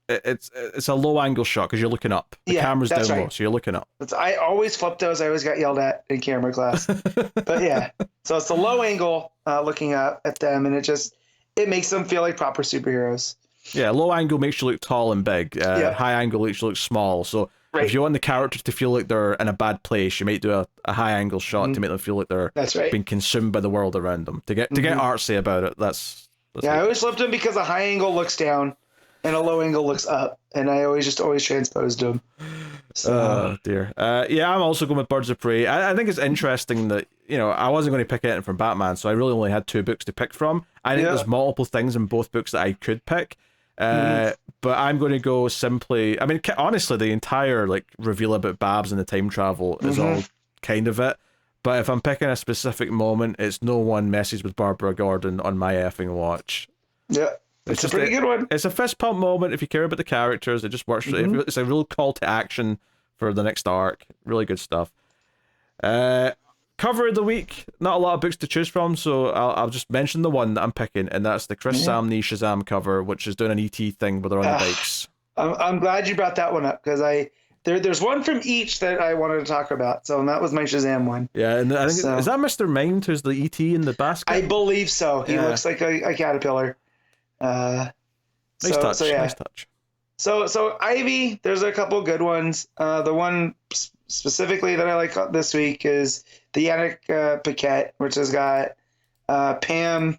It's a low angle shot because you're looking up. The camera's down low, so you're looking up. I always flip those. I always got yelled at in camera class. But yeah, so it's the low angle looking up at them, and it makes them feel like proper superheroes. Yeah, low angle makes you look tall and big. High angle makes you look small. So if you want the characters to feel like they're in a bad place, you might do a high angle shot to make them feel like they're being consumed by the world around them. To get artsy about it, that's I always flipped them because a high angle looks down and a low angle looks up, and I always transposed them. So. Oh dear. I'm also going with Birds of Prey. I think it's interesting that I wasn't going to pick anything from Batman, so I really only had 2 books to pick from. I think there's multiple things in both books that I could pick. But I'm going to go simply. I mean, honestly, the entire reveal about Babs and the time travel is all kind of it. But if I'm picking a specific moment, it's no one messes with Barbara Gordon on my effing watch. Yeah, it's a pretty good one. It's a fist pump moment. If you care about the characters, it just works. It's a real call to action for the next arc. Really good stuff. Cover of the week. Not a lot of books to choose from, so I'll just mention the one that I'm picking, and that's the Chris Samnee Shazam cover, which is doing an ET thing where they're on the bikes. I'm glad you brought that one up because there's one from each that I wanted to talk about, so that was my Shazam one. Yeah, and I think is that Mr. Mind who's the ET in the basket? I believe so. He looks like a caterpillar. Nice touch. So Ivy, there's a couple good ones. The one specifically that I like this week is the Yannick Paquette, which has got Pam,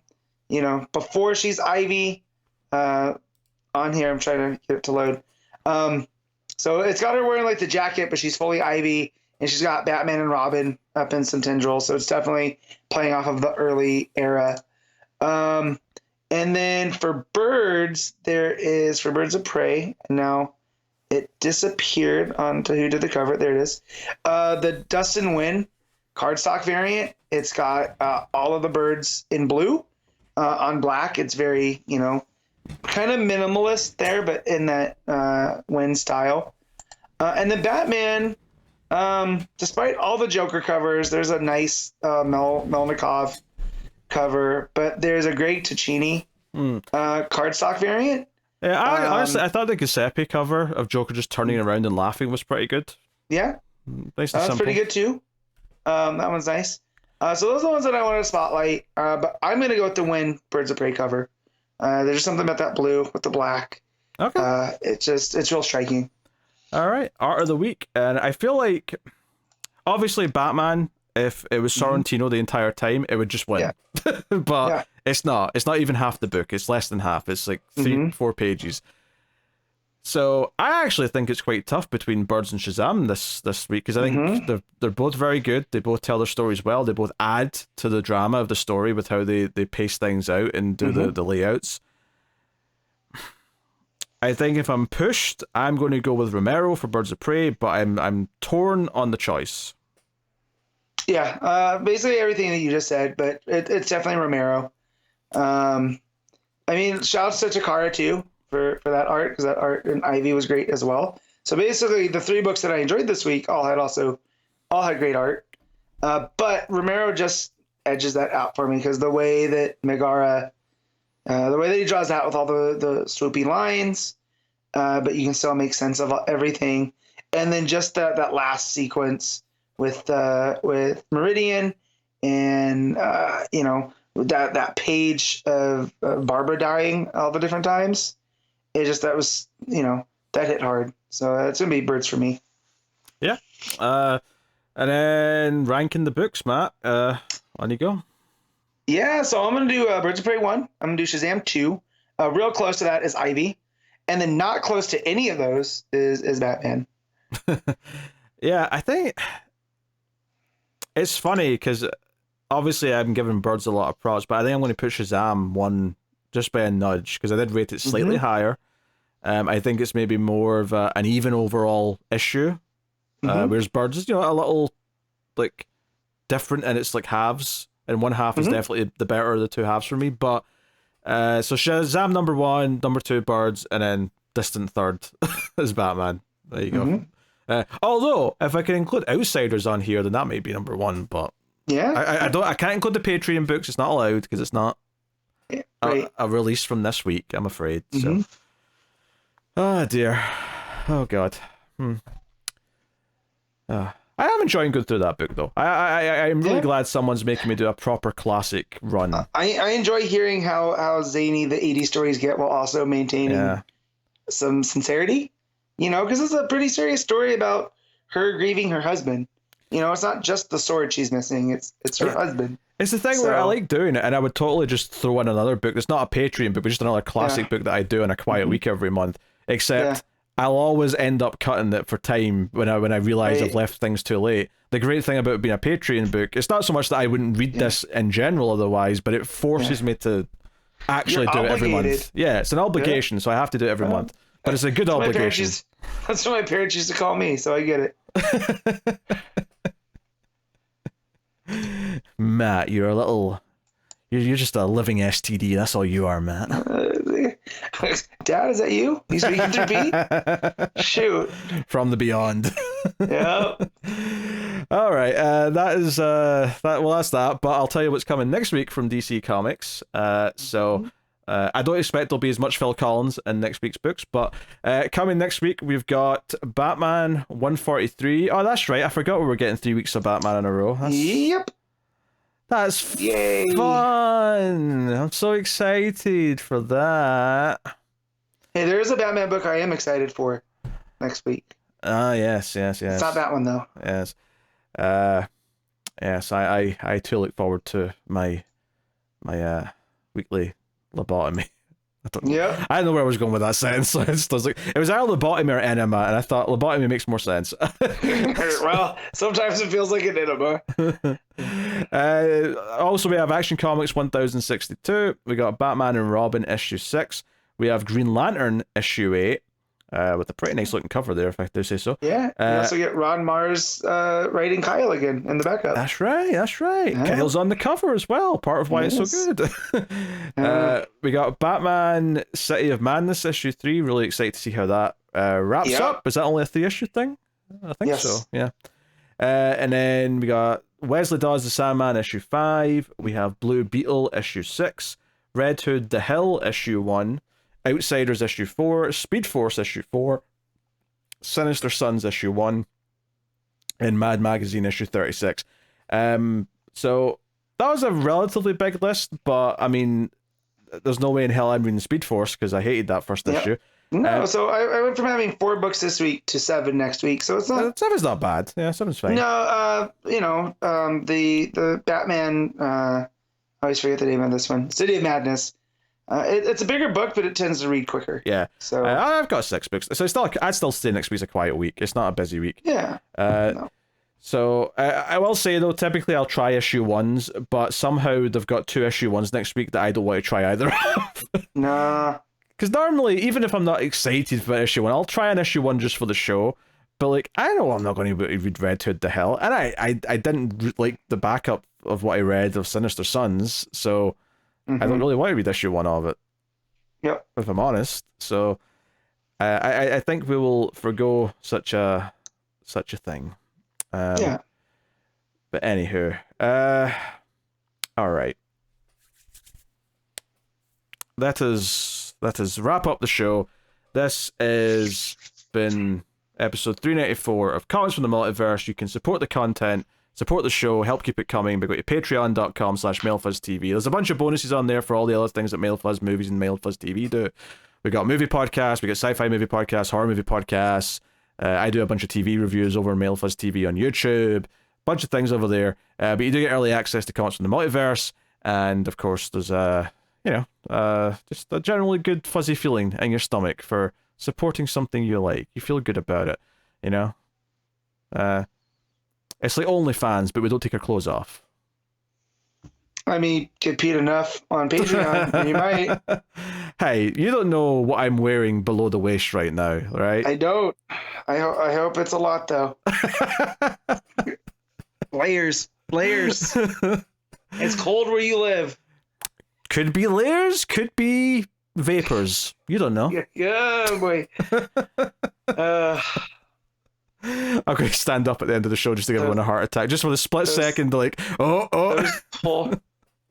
before she's Ivy on here. I'm trying to get it to load. So it's got her wearing the jacket, but she's fully Ivy, and she's got Batman and Robin up in some tendrils. So it's definitely playing off of the early era. And then for Birds, for Birds of Prey, and now it disappeared onto who did the cover. There it is. The Dustin Wynn cardstock variant. It's got all of the birds in blue on black. It's very, kind of minimalist there, but in that Wynn style. And then Batman, despite all the Joker covers, there's a nice Melnikov cover, but there's a Greg Ticini cardstock variant. Yeah, honestly, I thought the Giuseppe cover of Joker just turning around and laughing was pretty good. Yeah, nice and simple. That's pretty good too. That one's nice. So those are the ones that I wanted to spotlight. But I'm gonna go with the Wynn Birds of Prey cover. There's just something about that blue with the black. Okay. It's real striking. All right, art of the week, and I feel like obviously Batman. If it was Sorrentino the entire time, it would just win. Yeah. But it's not. It's not even half the book. It's less than half. It's 3-4 pages. So I actually think it's quite tough between Birds and Shazam this week, because I think they're both very good. They both tell their stories well. They both add to the drama of the story with how they pace things out and do the layouts. I think if I'm pushed, I'm going to go with Romero for Birds of Prey, but I'm torn on the choice. Yeah, basically everything that you just said, but it's definitely Romero. I mean, shouts to Takara too for that art, because that art in Ivy was great as well. So basically, the 3 books that I enjoyed this week all had great art. But Romero just edges that out for me, because the way that Megara, the way that he draws that with all the swoopy lines, but you can still make sense of everything, and then just that last sequence with Meridian, and that page of Barbara dying all the different times. That hit hard. So it's gonna be Birds for me. Yeah. And then ranking the books, Matt. On you go. Yeah, so I'm gonna do Birds of Prey 1. I'm gonna do Shazam 2. Real close to that is Ivy, and then not close to any of those is Batman. Yeah, I think it's funny because obviously I'm giving Birds a lot of props, but I think I'm going to put Shazam 1 just by a nudge, because I did rate it slightly higher. I think it's maybe more of an even overall issue, whereas Birds is a little like different, and it's like halves, and one half is definitely the better of the two halves for me. But so Shazam number 1, number 2 Birds, and then distant third is Batman. There you go. Although if I can include Outsiders on here, then that may be number 1. But yeah, I can't include the Patreon books. It's not allowed because it's not a release from this week, I'm afraid. So, oh dear, oh god. I am enjoying going through that book though. I'm really glad someone's making me do a proper classic run. I enjoy hearing how zany the 80s stories get while also maintaining some sincerity. Because it's a pretty serious story about her grieving her husband. It's not just the sword she's missing, it's her husband. It's the thing where I like doing it, and I would totally just throw in another book. It's not a Patreon book, but just another classic book that I do in a quiet week every month. Except I'll always end up cutting it for time when I realize I've left things too late. The great thing about being a Patreon book, it's not so much that I wouldn't read this in general otherwise, but it forces me to actually do it every month. Yeah, it's an obligation, so I have to do it every month. But it's a good obligation. That's what my parents used to call me, so I get it. Matt, you're just a living STD. That's all you are, Matt. Dad, is that you? You speaking through Pete? Shoot. From the beyond. Yep. All right. That's that. But I'll tell you what's coming next week from DC Comics. I don't expect there'll be as much Phil Collins in next week's books, but coming next week, we've got Batman 143. Oh, that's right. I forgot we were getting 3 weeks of Batman in a row. Yep. That's fun. I'm so excited for that. Hey, there is a Batman book I am excited for next week. Yes. It's not that one, though. Yes. Yes, I too look forward to my weekly lobotomy. I don't know where I was going with that sentence. It was either lobotomy or enema, and I thought lobotomy makes more sense. Well, sometimes it feels like an enema. Also, we have Action Comics 1062. We got Batman and Robin issue 6. We have Green Lantern issue 8. With a pretty nice looking cover there, if I do say so. Yeah, you also get Ron Mars writing Kyle again in the backup. That's right. Yeah. Kyle's on the cover as well, part of why it's so good. We got Batman City of Madness issue 3. Really excited to see how that wraps up. Is that only a 3-issue thing? I think so, yeah. And then we got Wesley Dawes the Sandman issue 5. We have Blue Beetle issue 6. Red Hood the Hill issue 1. Outsiders issue 4, Speed Force issue 4, Sinister Sons issue 1, and Mad Magazine issue 36. So that was a relatively big list, but I mean, there's no way in hell I'm reading Speed Force because I hated that first issue. No, so I went from having 4 books this week to 7 next week, so it's not. 7's not bad. Yeah, 7's fine. No, the Batman. I always forget the name of this one. City of Madness. It's a bigger book, but it tends to read quicker. Yeah. So I've got 6 books, so I'd still say next week's a quiet week. It's not a busy week. Yeah. No. So I will say though, typically I'll try issue 1s, but somehow they've got 2 issue 1s next week that I don't want to try either of. Nah. Because normally, even if I'm not excited for issue 1, I'll try an issue 1 just for the show. But like, I know I'm not going to read Red Hood to hell, and I didn't like the backup of what I read of Sinister Sons, so I don't really want to read issue 1 of it. Yep. If I'm honest, so I think we will forgo such a thing. Yeah. But anywho, all right. That is wrap up the show. This has been episode 394 of Comics from the Multiverse. You can support the content, support the show, help keep it coming by going to patreon.com/MailFuzzTV. There's a bunch of bonuses on there for all the other things that MailFuzz Movies and MailFuzz TV do. We got movie podcasts, we got sci-fi movie podcasts, horror movie podcasts. I do a bunch of TV reviews over on MailFuzz TV on YouTube. Bunch of things over there. But you do get early access to Comics from the Multiverse, and of course there's just a generally good fuzzy feeling in your stomach for supporting something you like. You feel good about it, you know? It's like OnlyFans, but we don't take our clothes off. I mean, get paid enough on Patreon, you might. Hey, you don't know what I'm wearing below the waist right now, right? I don't. I hope it's a lot, though. Layers. It's cold where you live. Could be layers, could be vapors. You don't know. Yeah, boy. I'm going to stand up at the end of the show just to give everyone a heart attack. Just for the split second, like, oh.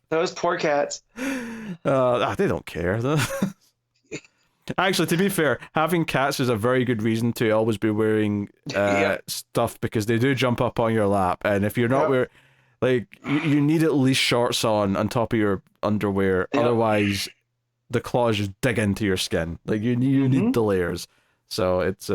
Those poor cats. They don't care. Actually, to be fair, having cats is a very good reason to always be wearing stuff, because they do jump up on your lap. And if you're not wearing, like, you need at least shorts on top of your underwear. Yep. Otherwise, the claws just dig into your skin. Like, you need the layers. So it's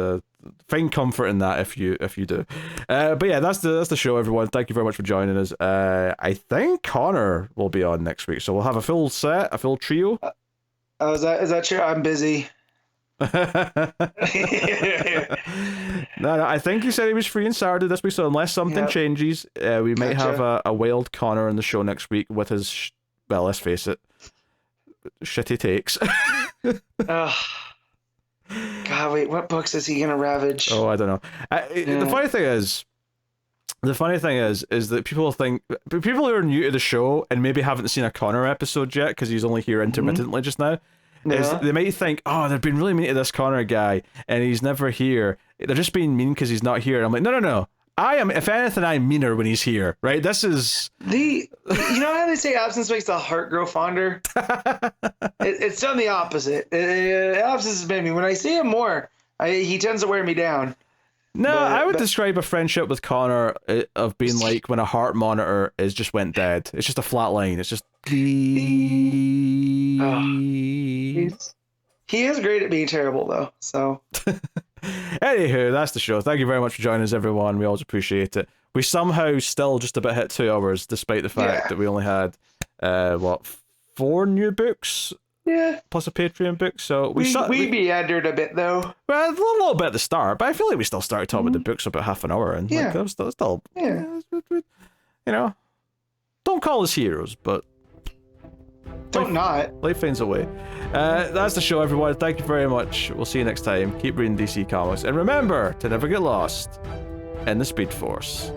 find comfort in that if you do. But yeah, that's the show, everyone. Thank you very much for joining us. I think Connor will be on next week, so we'll have a full set, a full trio. Is that true? I'm busy. No, I think he said he was free on Saturday this week, so unless something changes, we might have a wild Connor on the show next week with his, well, let's face it, shitty takes. God, wait, what books is he gonna ravage? Oh, I don't know. The funny thing is that people who are new to the show and maybe haven't seen a Connor episode yet, because he's only here intermittently just now, is they might think, oh, they've been really mean to this Connor guy and he's never here. They're just being mean because he's not here. And I'm like, no. I am, if anything, I'm meaner when he's here, right? This is you know how they say absence makes the heart grow fonder? It's done the opposite. Absence has made me, when I see him more, he tends to wear me down. No, I would describe a friendship with Connor of being like when a heart monitor just went dead. It's just a flat line. It's just. He is great at being terrible, though. So. Anywho, that's the show. Thank you very much for joining us, everyone. We always appreciate it. We somehow still just about hit 2 hours, despite the fact that we only had 4 new books? Yeah. Plus a Patreon book. So we meandered a bit, though. Well, a little bit at the start, but I feel like we still started talking about the books about half an hour, and like, that was still you know, don't call us heroes, but life finds a way. That's the show, everyone. Thank you very much. We'll see you next time. Keep reading DC Comics, and remember to never get lost in the Speed Force.